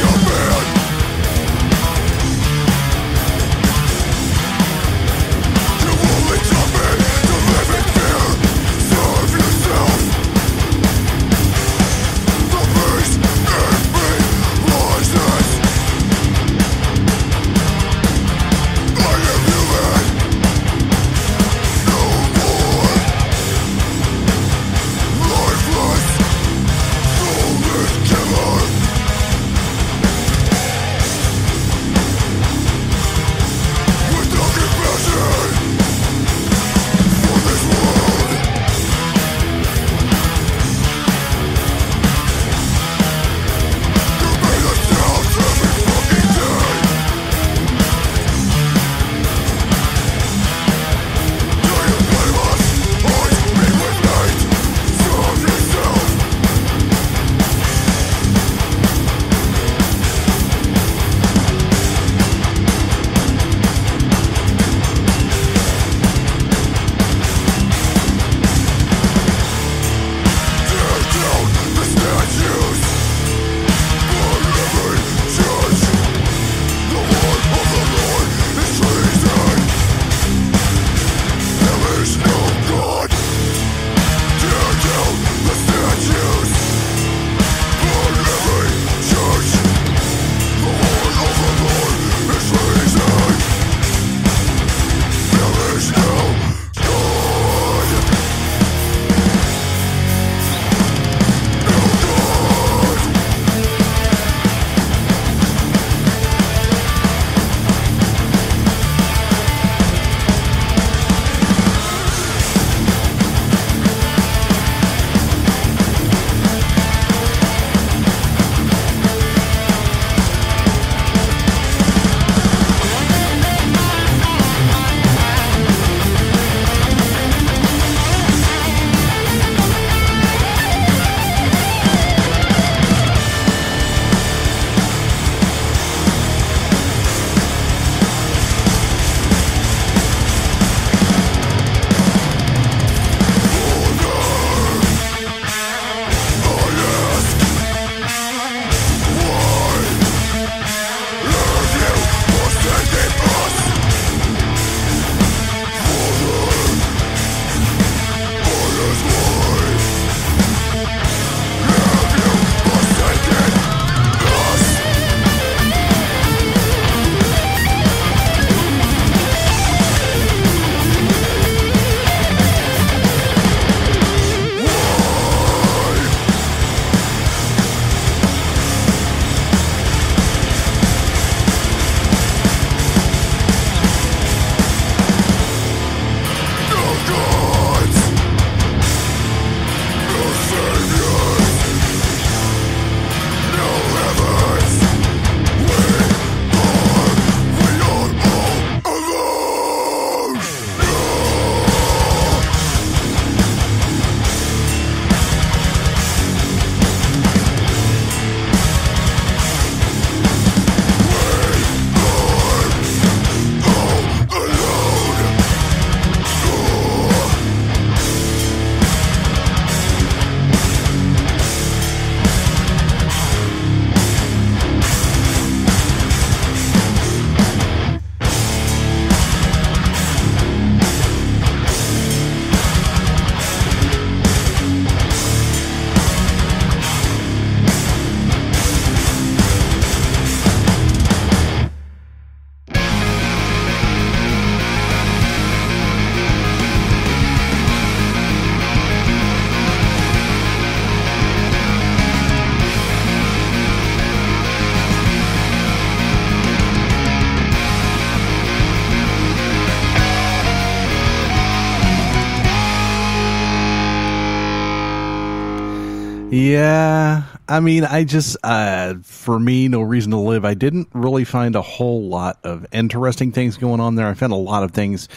Yeah, I mean, I just, for me, No Reason to Live, I didn't really find a whole lot of interesting things going on there. I found a lot of things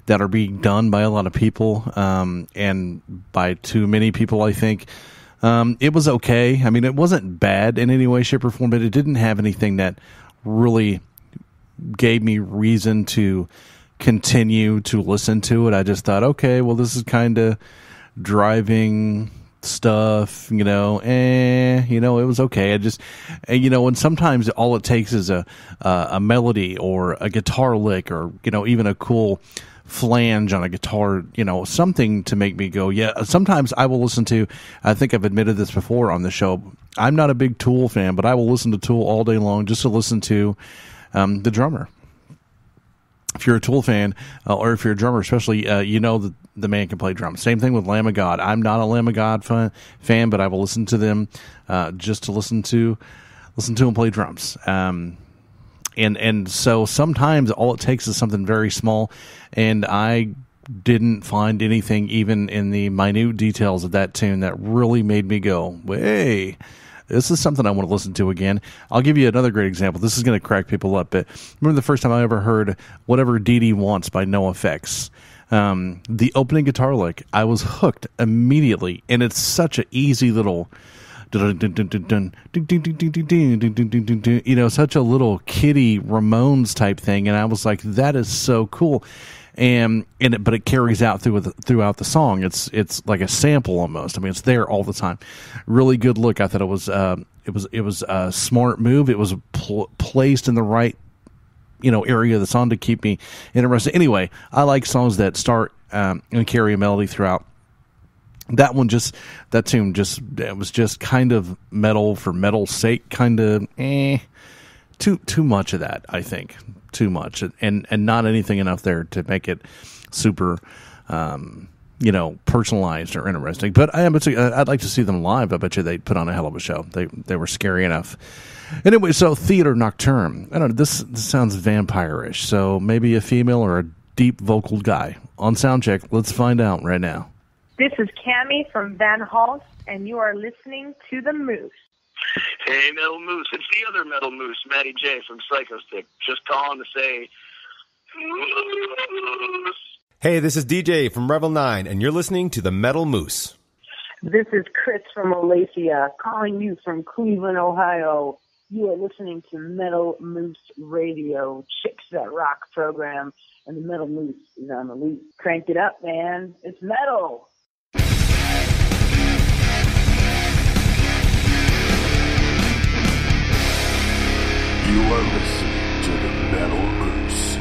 that are being done by a lot of people, and by too many people, I think. It was okay. I mean, it wasn't bad in any way, shape, or form, but it didn't have anything that really gave me reason to continue to listen to it. I just thought, okay, well, this is kind of driving stuff, it was okay. I just, and sometimes all it takes is a melody or a guitar lick or, even a cool flange on a guitar, something to make me go, yeah. Sometimes I will listen to, I think I've admitted this before on the show, I'm not a big Tool fan, but I will listen to Tool all day long just to listen to the drummer. If you're a Tool fan, or if you're a drummer especially, that the man can play drums. Same thing with Lamb of God. I'm not a Lamb of God fan, but I will listen to them just to listen to him play drums. And so sometimes all it takes is something very small, and I didn't find anything even in the minute details of that tune that really made me go, hey, this is something I want to listen to again. I'll give you another great example. This is going to crack people up, but remember the first time I ever heard Whatever Dee Dee Wants by NoFX? The opening guitar lick, I was hooked immediately, and it's such an easy little, such a little Kitty Ramones type thing, and I was like, that is so cool. But it carries out throughout the song. It's like a sample almost. I mean, it's there all the time. Really good look. I thought it was a smart move. It was placed in the right area of the song to keep me interested. Anyway, I like songs that start and carry a melody throughout. That tune it was just kind of metal for metal's sake, kind of too much of that, I think. Too much, and not anything enough there to make it super personalized or interesting. But I'd like to see them live. I bet you they put on a hell of a show. They were scary enough. Anyway, so Theater Nocturne. I don't know, this sounds vampire-ish, so maybe a female or a deep vocal guy. On Soundcheck, let's find out right now. This is Cammie from Van Hulst, and you are listening to The Moose. Hey, Metal Moose. It's the other Metal Moose, Matty J from Psychostick. Just calling to say, Moose. Hey, this is DJ from Revel 9, and you're listening to The Metal Moose. This is Chris from Olathe, calling you from Cleveland, Ohio. You are listening to Metal Moose Radio, Chicks That Rock program, and the Metal Moose is on the loop. Crank it up, man. It's metal. You are listening to the Metal Moose.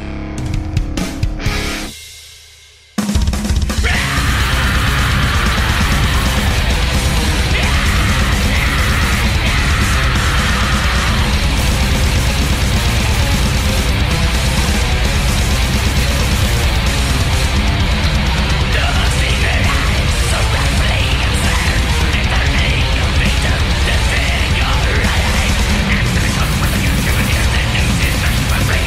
Break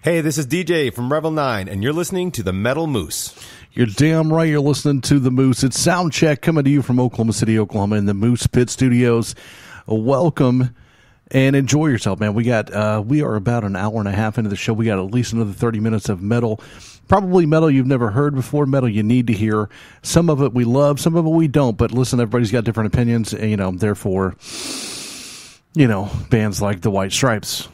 Hey, this is DJ from Revel 9, and you're listening to the Metal Moose. You're damn right you're listening to the Moose. It's Soundcheck coming to you from Oklahoma City, Oklahoma, in the Moose Pit Studios. Welcome and enjoy yourself, man. We are about an hour and a half into the show. We got at least another 30 minutes of metal. Probably metal you've never heard before, metal you need to hear. Some of it we love, some of it we don't. But listen, everybody's got different opinions, and, therefore, bands like the White Stripes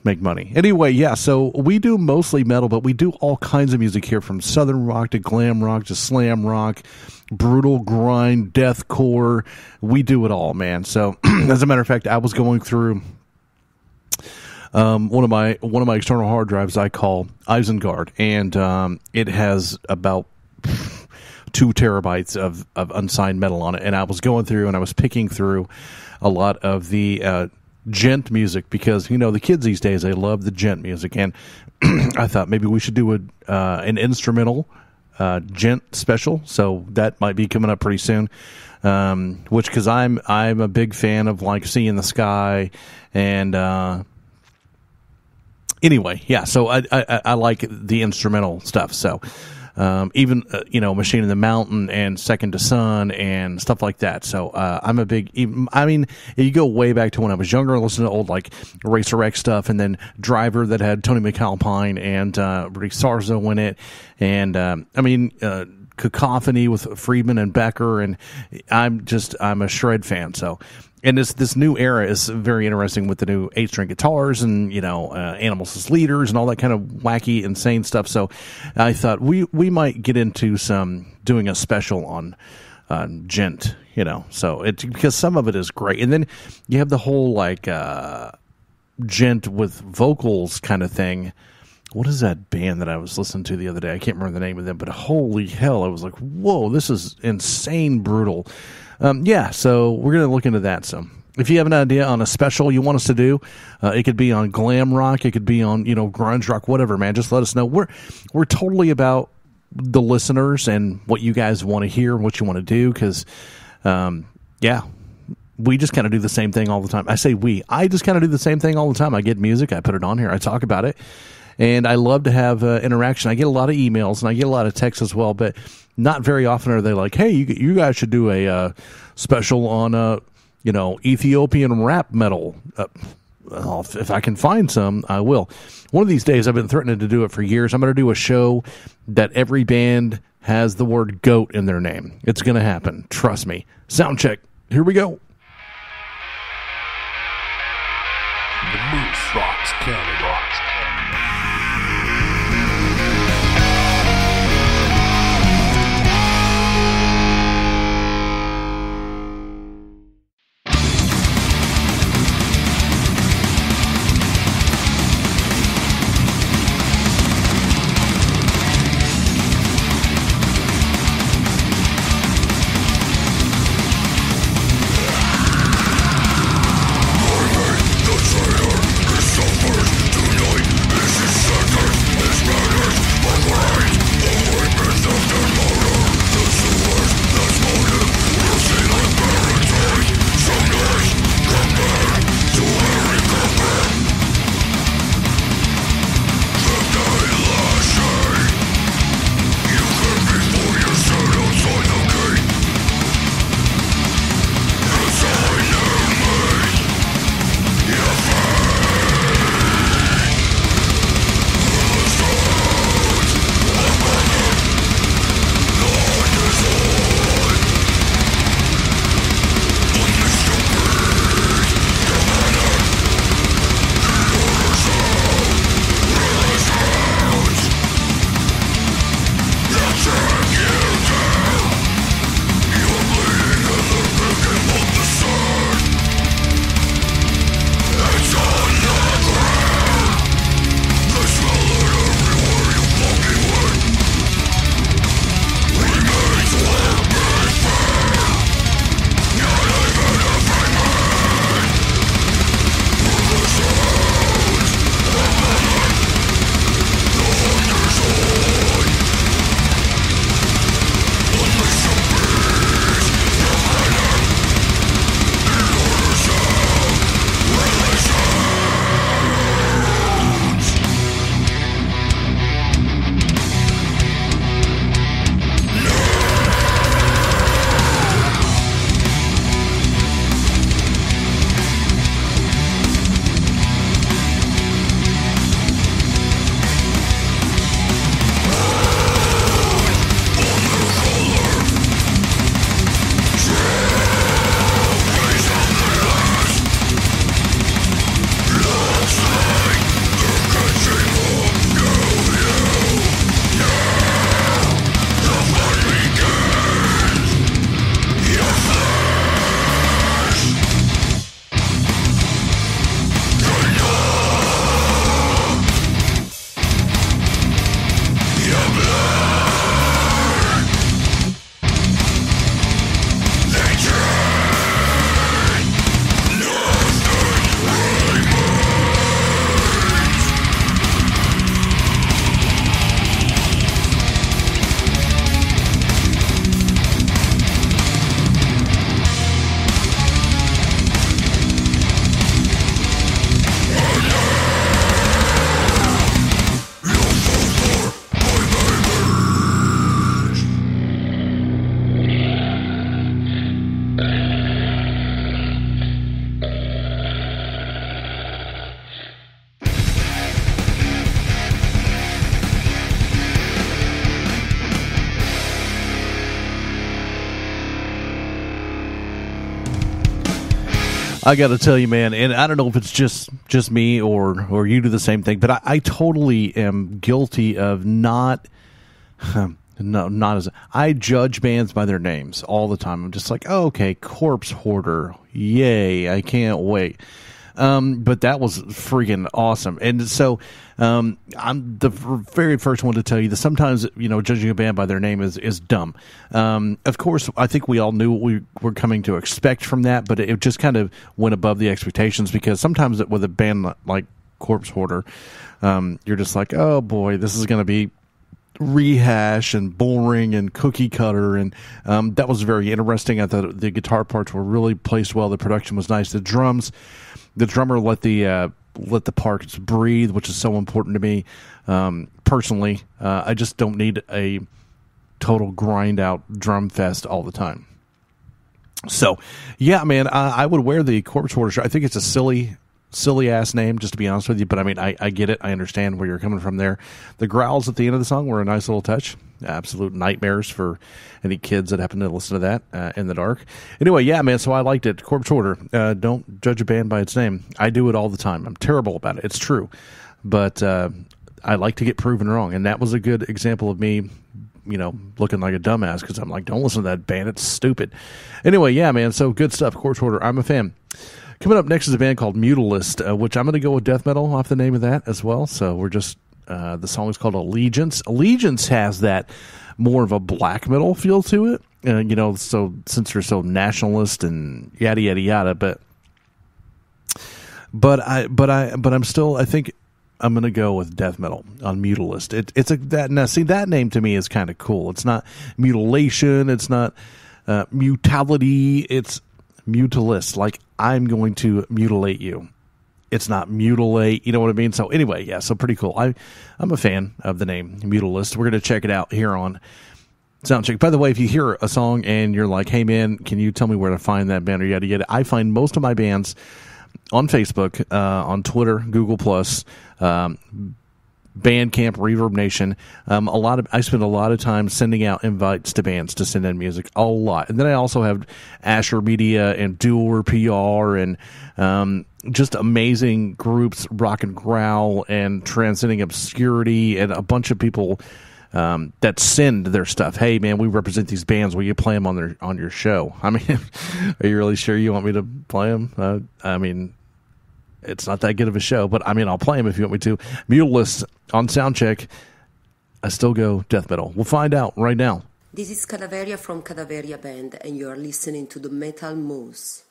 make money. Anyway, yeah, so we do mostly metal, but we do all kinds of music here, from southern rock to glam rock to slam rock, brutal grind, deathcore. We do it all, man. So, as a matter of fact, I was going through one of my external hard drives I call Isengard, and it has about 2 terabytes of unsigned metal on it. And I was going through and I was picking through a lot of the gent music, because the kids these days, they love the gent music, and I thought maybe we should do an instrumental gent special. So that might be coming up pretty soon, which, because I'm a big fan of like Sea in the Sky, and anyway, yeah, so I like the instrumental stuff. So even Machine in the Mountain and Second to Sun and stuff like that. So I'm a big, you go way back to when I was younger, listen to old like Racer X stuff, and then Driver that had Tony McAlpine and Rick Sarzo in it, and Cacophony with Friedman and Becker, and I'm a Shred fan. So, and this new era is very interesting with the new 8-string guitars and, Animals as leaders and all that kind of wacky, insane stuff. So I thought we might get into doing a special on gent, so it's because some of it is great. And then you have the whole like gent with vocals kind of thing. What is that band that I was listening to the other day? I can't remember the name of them, but holy hell, I was like, whoa, this is insane brutal. So we're going to look into that some. If you have an idea on a special you want us to do, it could be on glam rock, it could be on, grunge rock, whatever, man. Just let us know. We're totally about the listeners and what you guys want to hear and what you want to do, because, we just kind of do the same thing all the time. I say I just kind of do the same thing all the time. I get music, I put it on here, I talk about it, and I love to have interaction. I get a lot of emails and I get a lot of texts as well, but not very often are they like, hey, you guys should do a special on, Ethiopian rap metal. If I can find some, I will. One of these days, I've been threatening to do it for years. I'm going to do a show that every band has the word GOAT in their name. It's going to happen. Trust me. Soundcheck. Here we go. The Moose Rocks Canada. The traitor is so first. I got to tell you, man, and I don't know if it's just me or you do the same thing, but I totally am guilty of not as I judge bands by their names all the time. I'm just like, oh, okay, Corpse Hoarder, yay, I can't wait. But that was freaking awesome. And so I'm the very first one to tell you that sometimes, judging a band by their name is dumb. Of course, I think we all knew what we were coming to expect from that, but it just kind of went above the expectations, because sometimes with a band like Corpse Hoarder, you're just like, oh boy, this is going to be rehash and boring and cookie cutter, and that was very interesting. I thought the guitar parts were really placed well. The production was nice. The drummer let the parts breathe, which is so important to me. Personally, I just don't need a total grind out drum fest all the time. So, yeah, man, I would wear the Corpse Hoarder shirt. I think it's a silly ass name, just to be honest with you, but I mean, I get it. I understand where you're coming from there. The growls at the end of the song were a nice little touch. Absolute nightmares for any kids that happen to listen to that in the dark. Anyway, yeah, man, so I liked it. Corpse Hoarder. Don't judge a band by its name. I do it all the time. I'm terrible about it. It's true. But I like to get proven wrong, and that was a good example of me, looking like a dumbass, because I'm like, don't listen to that band. It's stupid. Anyway, yeah, man, so good stuff. Corpse Hoarder. I'm a fan. Coming up next is a band called Mutilist, which I'm going to go with death metal off the name of that as well. So we're just, the song is called Allegiance. Allegiance has that more of a black metal feel to it, so since they're so nationalist and yada, yada, yada. But I'm still, I think I'm going to go with death metal on Mutilist. That name to me is kind of cool. It's not mutilation. It's not mutality. It's Mutilist, like I'm going to mutilate you. It's not mutilate, you know what I mean? So anyway, yeah, so pretty cool. I'm a fan of the name Mutilist. We're going to check it out here on Soundcheck. By the way, if you hear a song and you're like, hey man, can you tell me where to find that band or yada yada, I find most of my bands on Facebook, on Twitter, Google+, Bandcamp, Reverb Nation. I spend a lot of time sending out invites to bands to send in music, a lot. And then I also have Asher Media and Doer PR and just amazing groups, Rock and Growl and Transcending Obscurity, and a bunch of people that send their stuff. Hey man, we represent these bands. Will you play them on your show? I mean, are you really sure you want me to play them? I mean, it's not that good of a show, but I mean, I'll play them if you want me to. Mutilist on Soundcheck. I still go death metal. We'll find out right now. This is Cadaveria from Cadaveria Band, and you are listening to the Metal Moose.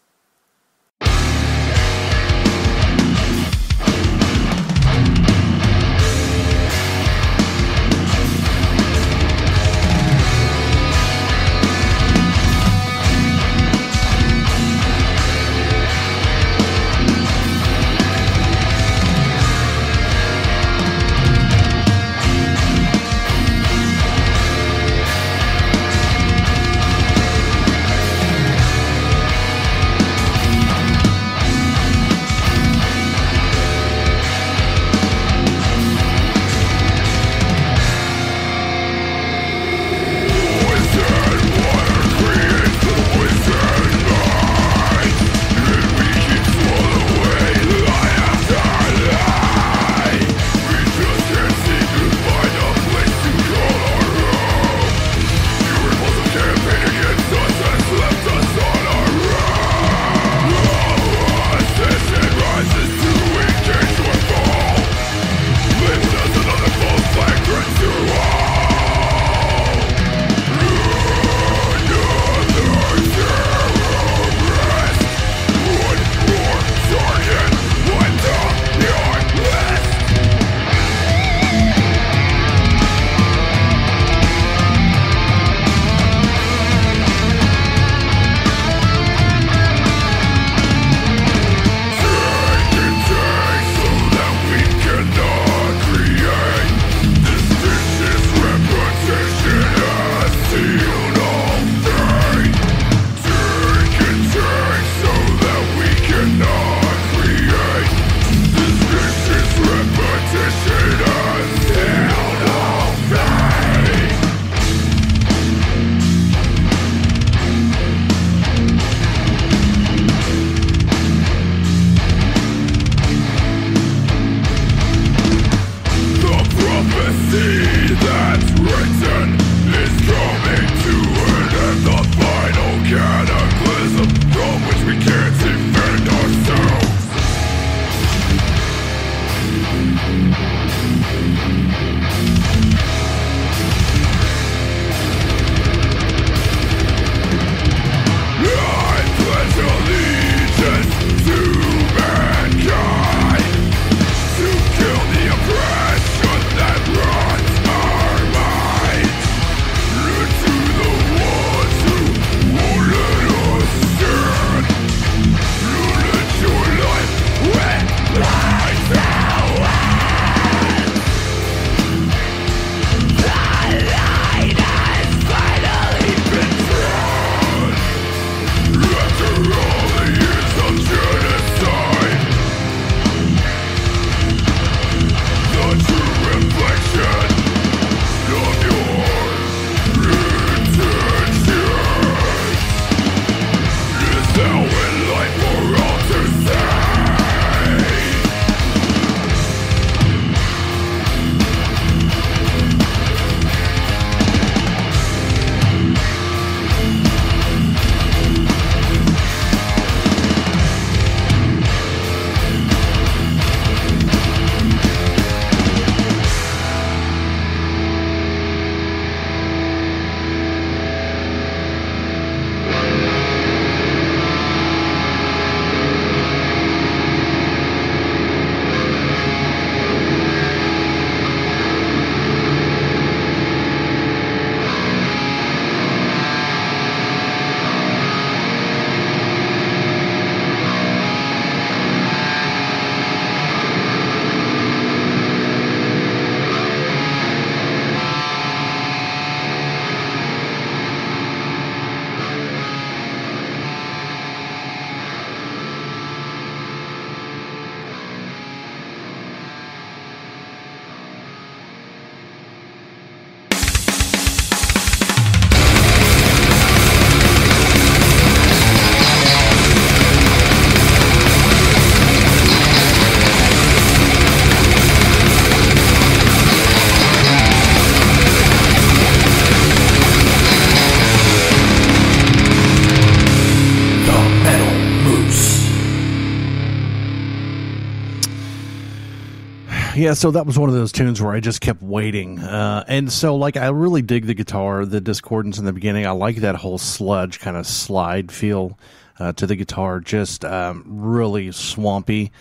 Yeah, so that was one of those tunes where I just kept waiting. And so, like, I really dig the guitar, the discordance in the beginning. I like that whole sludge kind of slide feel to the guitar, just really swampy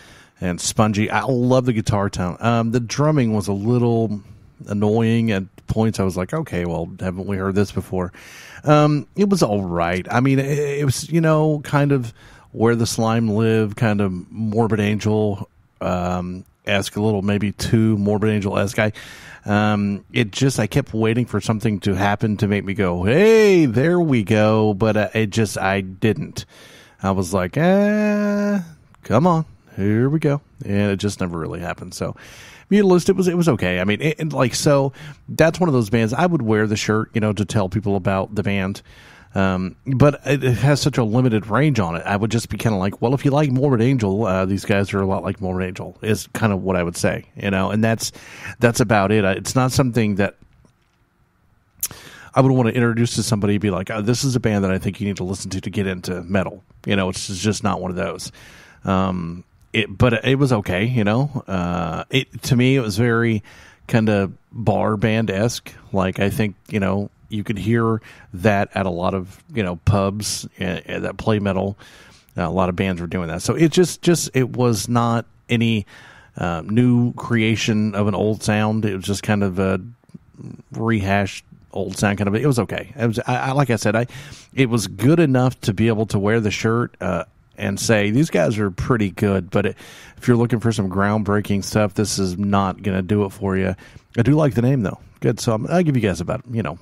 and spongy. I love the guitar tone. The drumming was a little annoying at points. I was like, okay, well, haven't we heard this before? It was all right. I mean, it was, you know, kind of Where the Slime Live, kind of Morbid Angel, esque, a little maybe too Morbid Angel-esque. I kept waiting for something to happen to make me go, hey, there we go. But I didn't. I was like, come on, here we go. And it just never really happened. So, Mutilist, it was okay. I mean, so that's one of those bands I would wear the shirt, you know, to tell people about the band. But it has such a limited range on it. I would just be kind of like, well, if you like Morbid Angel, these guys are a lot like Morbid Angel, is kind of what I would say, you know, and that's about it. It's not something that I would want to introduce to somebody and be like, oh, this is a band that I think you need to listen to get into metal. You know, it's just not one of those. But it was okay, you know. To me, it was very kind of bar band-esque. Like, I think, you know, you could hear that at a lot of, you know, pubs that play metal. A lot of bands were doing that. So it was not any new creation of an old sound. It was just kind of a rehashed old sound kind of. It was okay. It was, like I said, it was good enough to be able to wear the shirt and say, these guys are pretty good. But if you're looking for some groundbreaking stuff, this is not going to do it for you. I do like the name, though. Good. So I'll give you guys about, you know,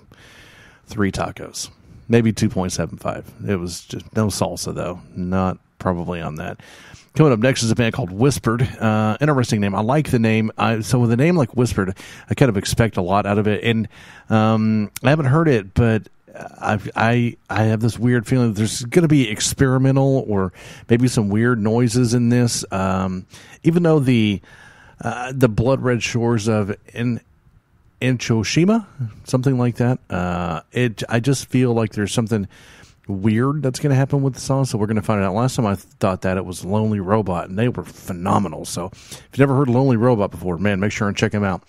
3 tacos, maybe 2.75. It was just no salsa, though. Not probably on that. Coming up next is a band called Whispered. Interesting name. I like the name. So with a name like Whispered, I kind of expect a lot out of it. And I haven't heard it, but I have this weird feeling that there's going to be experimental or maybe some weird noises in this. Even though the Blood Red Shores of Inchoshima, something like that. I just feel like there's something weird that's going to happen with the song, so we're going to find it out. Last time I thought that it was Lonely Robot, and they were phenomenal. So if you've never heard Lonely Robot before, man, make sure and check them out.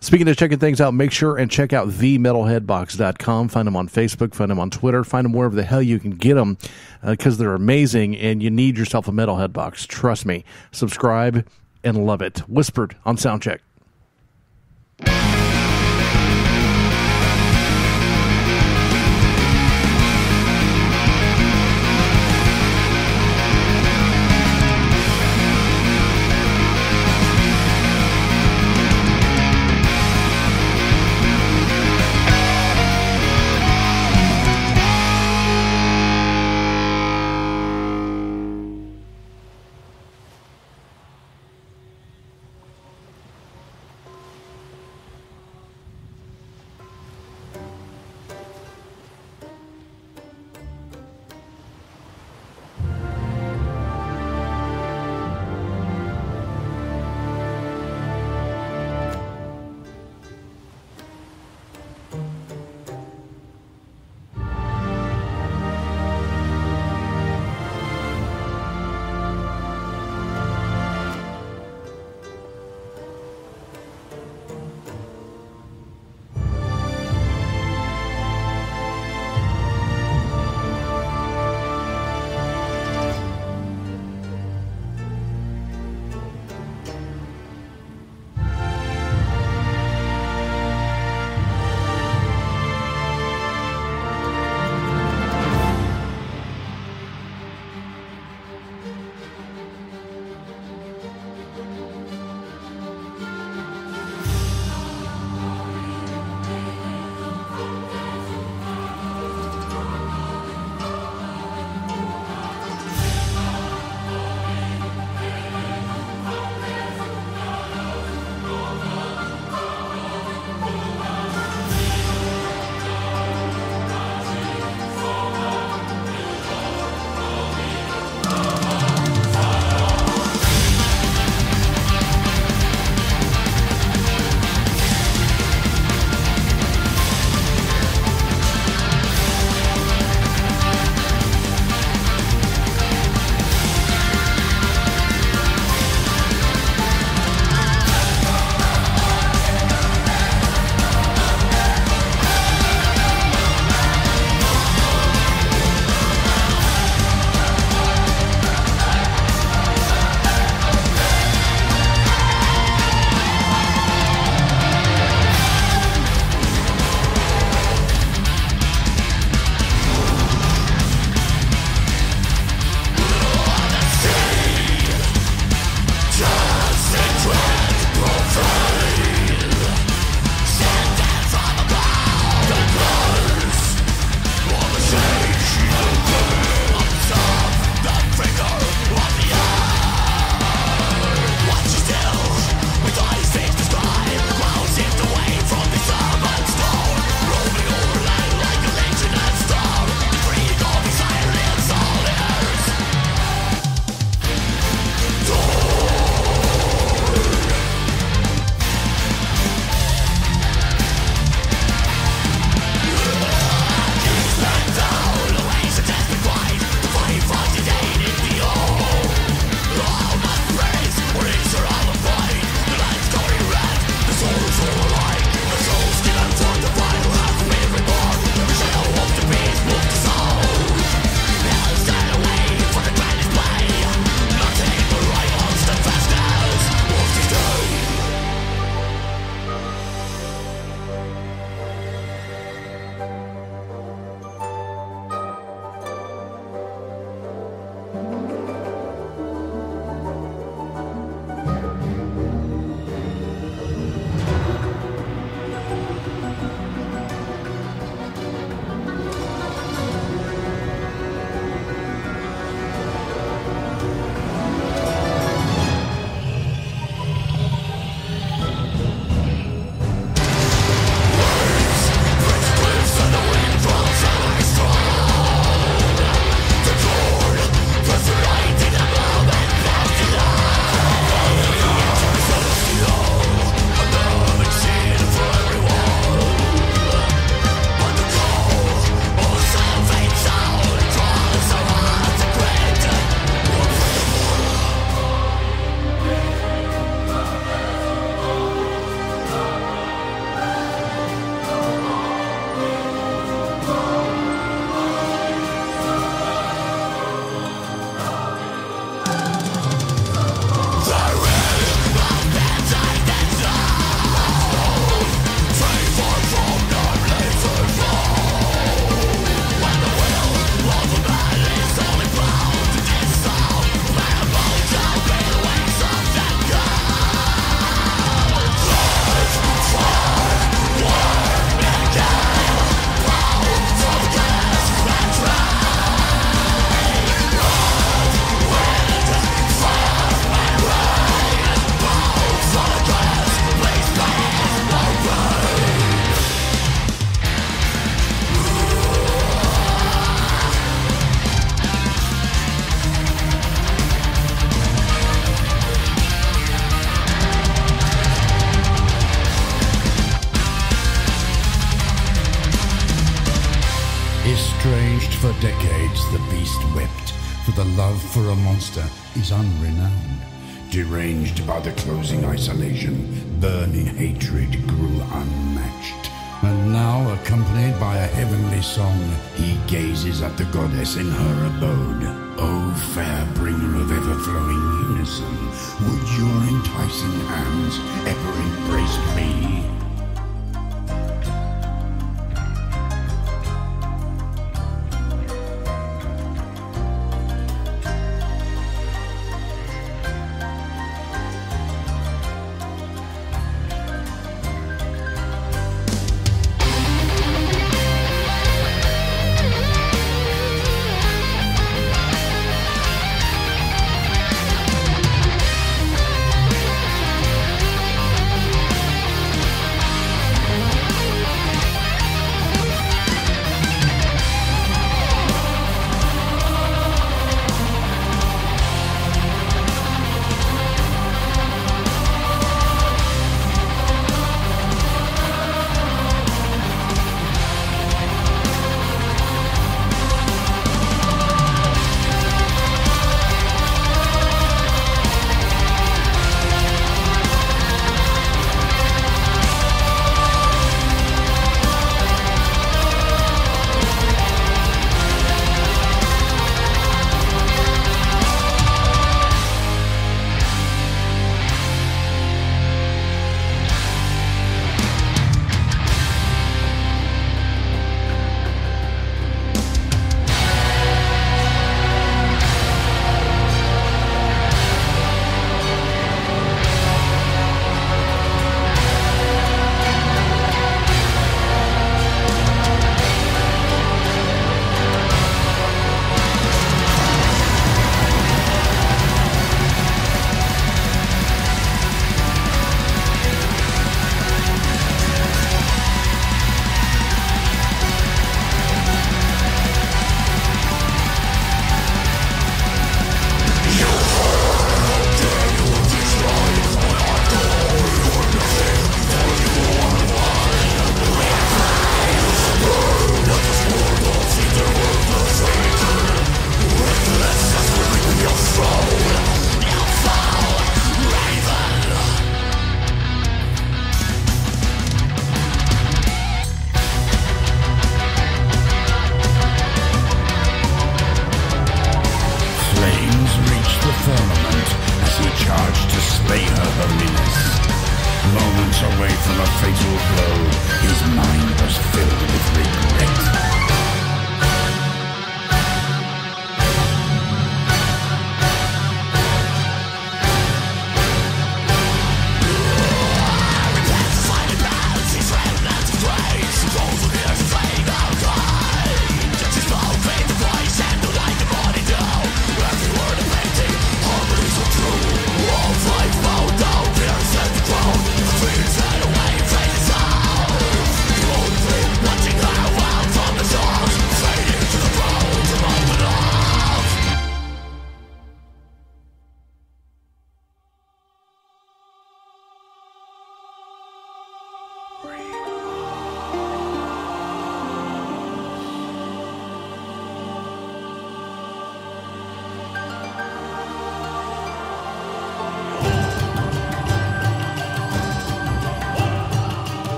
Speaking of checking things out, make sure and check out themetalheadbox.com. Find them on Facebook, find them on Twitter, find them wherever the hell you can get them, because they're amazing, and you need yourself a Metalhead box. Trust me. Subscribe and love it. Whispered on Soundcheck. Estranged for decades, the beast wept, for the love for a monster is unrenowned. Deranged by the closing isolation, burning hatred grew unmatched. And now, accompanied by a heavenly song, he gazes at the goddess in her abode. O fair bringer of ever-flowing unison, would your enticing hands ever embrace me?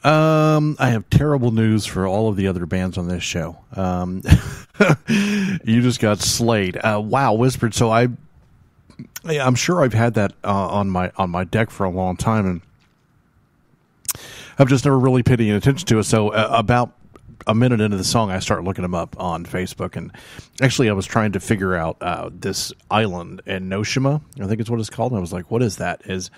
I have terrible news for all of the other bands on this show. You just got slayed. Wow, Whispered. So I'm sure I've had that on my deck for a long time, and I've just never really paid any attention to it. So about a minute into the song, I start looking them up on Facebook, and actually I was trying to figure out this island in Noshima, I think it's what it's called, and I was like, what is that? Is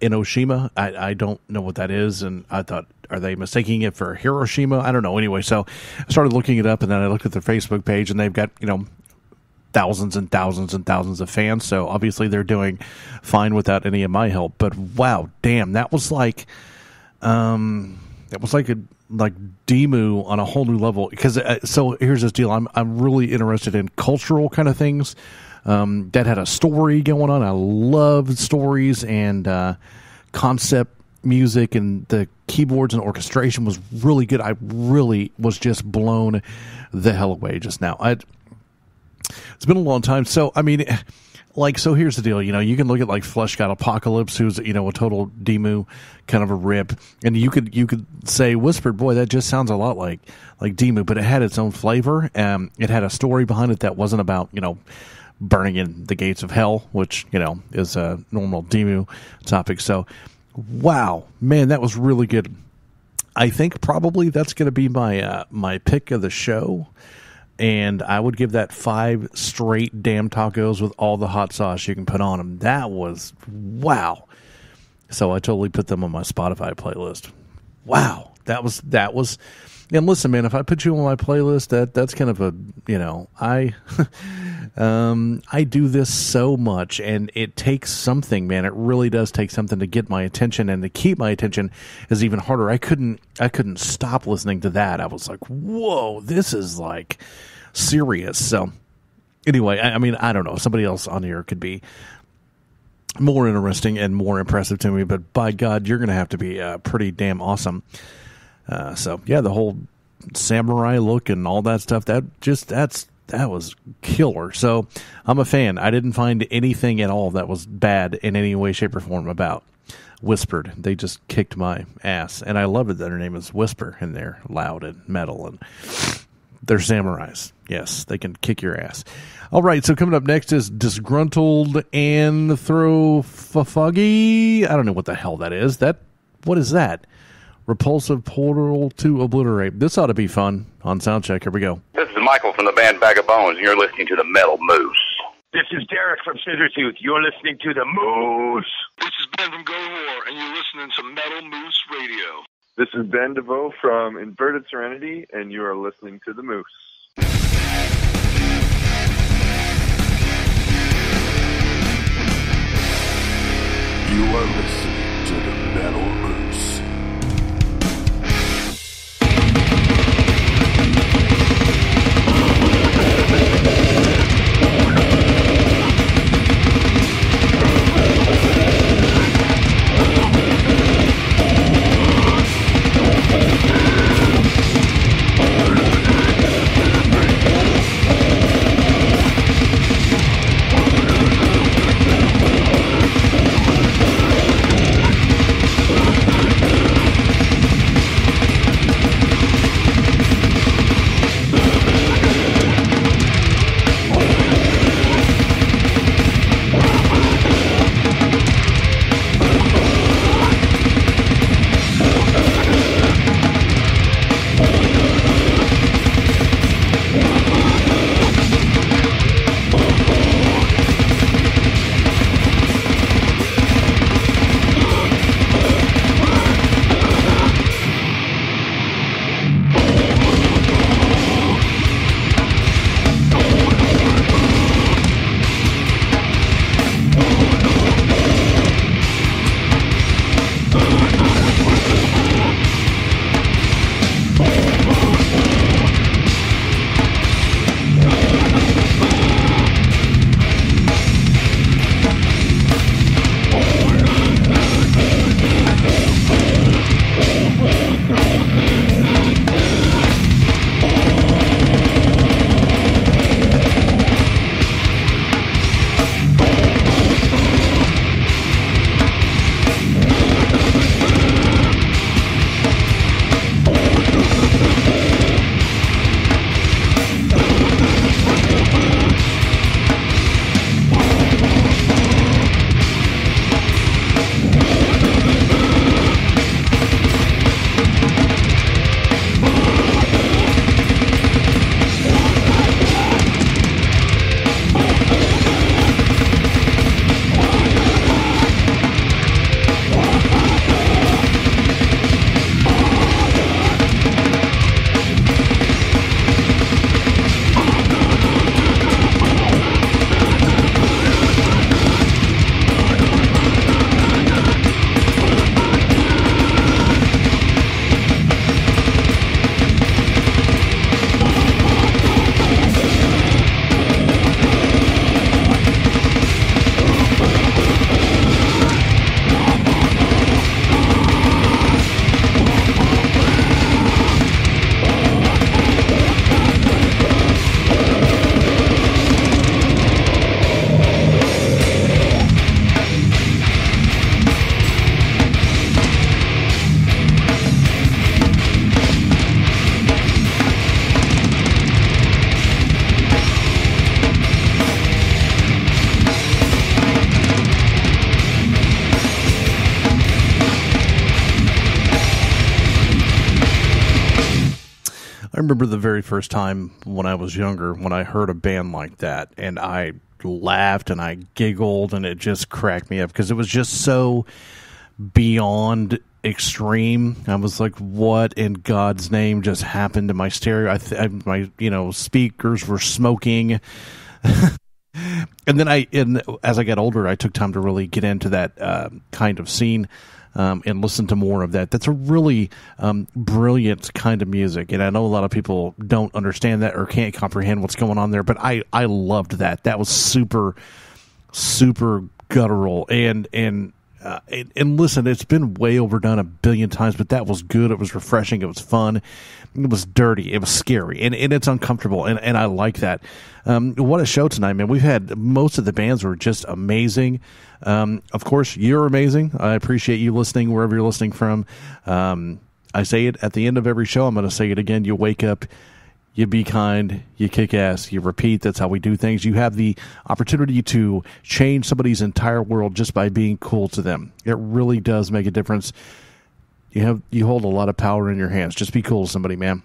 Enoshima? I don't know what that is, and I thought, are they mistaking it for Hiroshima? I don't know. Anyway, so I started looking it up, and then I looked at their Facebook page, and they've got, thousands and thousands and thousands of fans, so obviously they're doing fine without any of my help. But wow, damn, that was like Demu on a whole new level. Because so here's this deal: I'm really interested in cultural kind of things that had a story going on. I love stories and concept music, and the keyboards and orchestration was really good. I really was just blown the hell away just now. It's been a long time. So, I mean, so here's the deal. You can look at like Flesh God Apocalypse, who's, a total Demu kind of a rip. And you could say Whispered, boy, that just sounds a lot like Demu, but it had its own flavor. It had a story behind it that wasn't about, burning in the gates of hell, which, is a normal Demu topic. So, wow, man, that was really good. I think probably that's going to be my pick of the show. And I would give that 5 straight damn tacos with all the hot sauce you can put on them. That was, wow. So I totally put them on my Spotify playlist. Wow. That was, and listen, man, if I put you on my playlist, that's kind of a, I do this so much, and it takes something, man. It really does take something to get my attention, and to keep my attention is even harder. I couldn't stop listening to that. I was like, whoa, this is like serious. So anyway, I mean, I don't know. Somebody else on here could be more interesting and more impressive to me, but by God, you're going to have to be pretty damn awesome. So yeah, the whole samurai look and all that stuff, that was killer. So I'm a fan. I didn't find anything at all that was bad in any way, shape, or form about Whispered. They just kicked my ass, and I love it that her name is Whisper, and they're loud and metal, and they're samurais. Yes, they can kick your ass. All right, so coming up next is Disgruntled Anthropophagi. I don't know what the hell that is. What is that? Repulsive Portal to Obliterate. This ought to be fun on Soundcheck. Here we go. This is Michael from the band Bag of Bones, and you're listening to the Metal Moose. This is Derek from Scissortooth. You're listening to the Moose. This is Ben from Go War, and you're listening to Metal Moose Radio. This is Ben DeVoe from Inverted Serenity, and you are listening to the Moose. You are listening to the Metal Moose. remember the very first time when I was younger, when I heard a band like that, and I laughed and I giggled, and it just cracked me up because it was just so beyond extreme. I was like, what in God's name just happened to my stereo? My speakers were smoking. And then as I got older, I took time to really get into that kind of scene and listen to more of that. That's a really brilliant kind of music, and I know a lot of people don't understand that or can't comprehend what's going on there, but I loved that. That was super, super guttural, and listen, it's been way overdone a billion times, but that was good. It was refreshing. It was fun. It was dirty. It was scary, and it's uncomfortable, and I like that. What a show tonight, man. We've had most of the bands were just amazing. Of course, you're amazing. I appreciate you listening wherever you're listening from. I say it at the end of every show. I'm going to say it again. You wake up, you be kind, you kick ass, you repeat. That's how we do things. You have the opportunity to change somebody's entire world just by being cool to them. It really does make a difference. You hold a lot of power in your hands. Just be cool to somebody, man.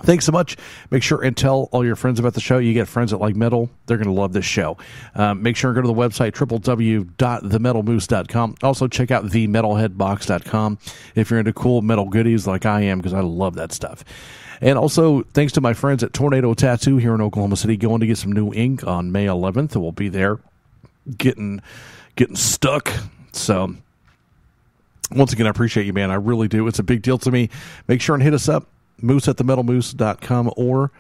Thanks so much. Make sure and tell all your friends about the show. You get friends that like metal. They're going to love this show. Make sure and go to the website, www.themetalmoose.com. Also, check out themetalheadbox.com if you're into cool metal goodies like I am, because I love that stuff. And also, thanks to my friends at Tornado Tattoo here in Oklahoma City, going to get some new ink on May 11th. We'll be there getting stuck. So, once again, I appreciate you, man. I really do. It's a big deal to me. Make sure and hit us up. Moose at themetalmoose.com or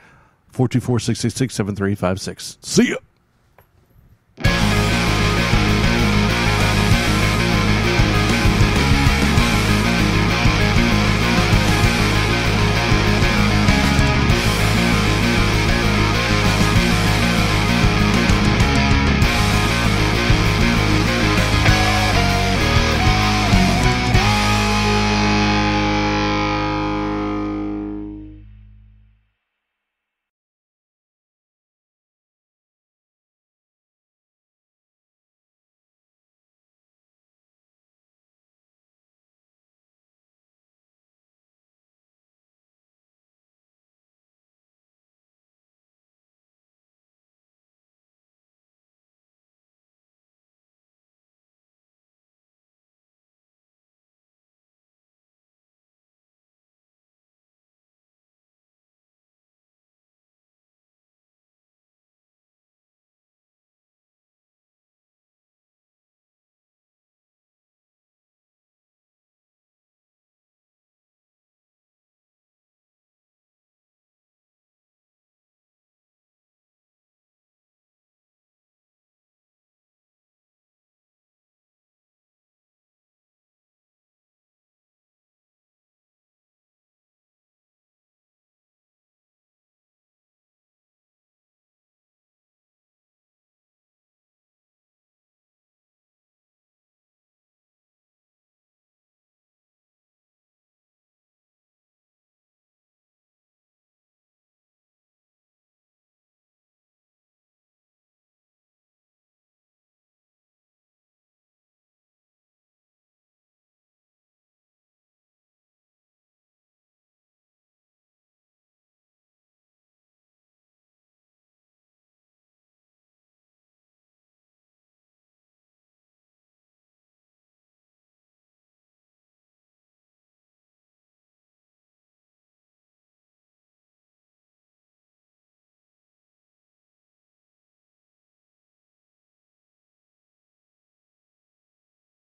424-666-7356. See ya!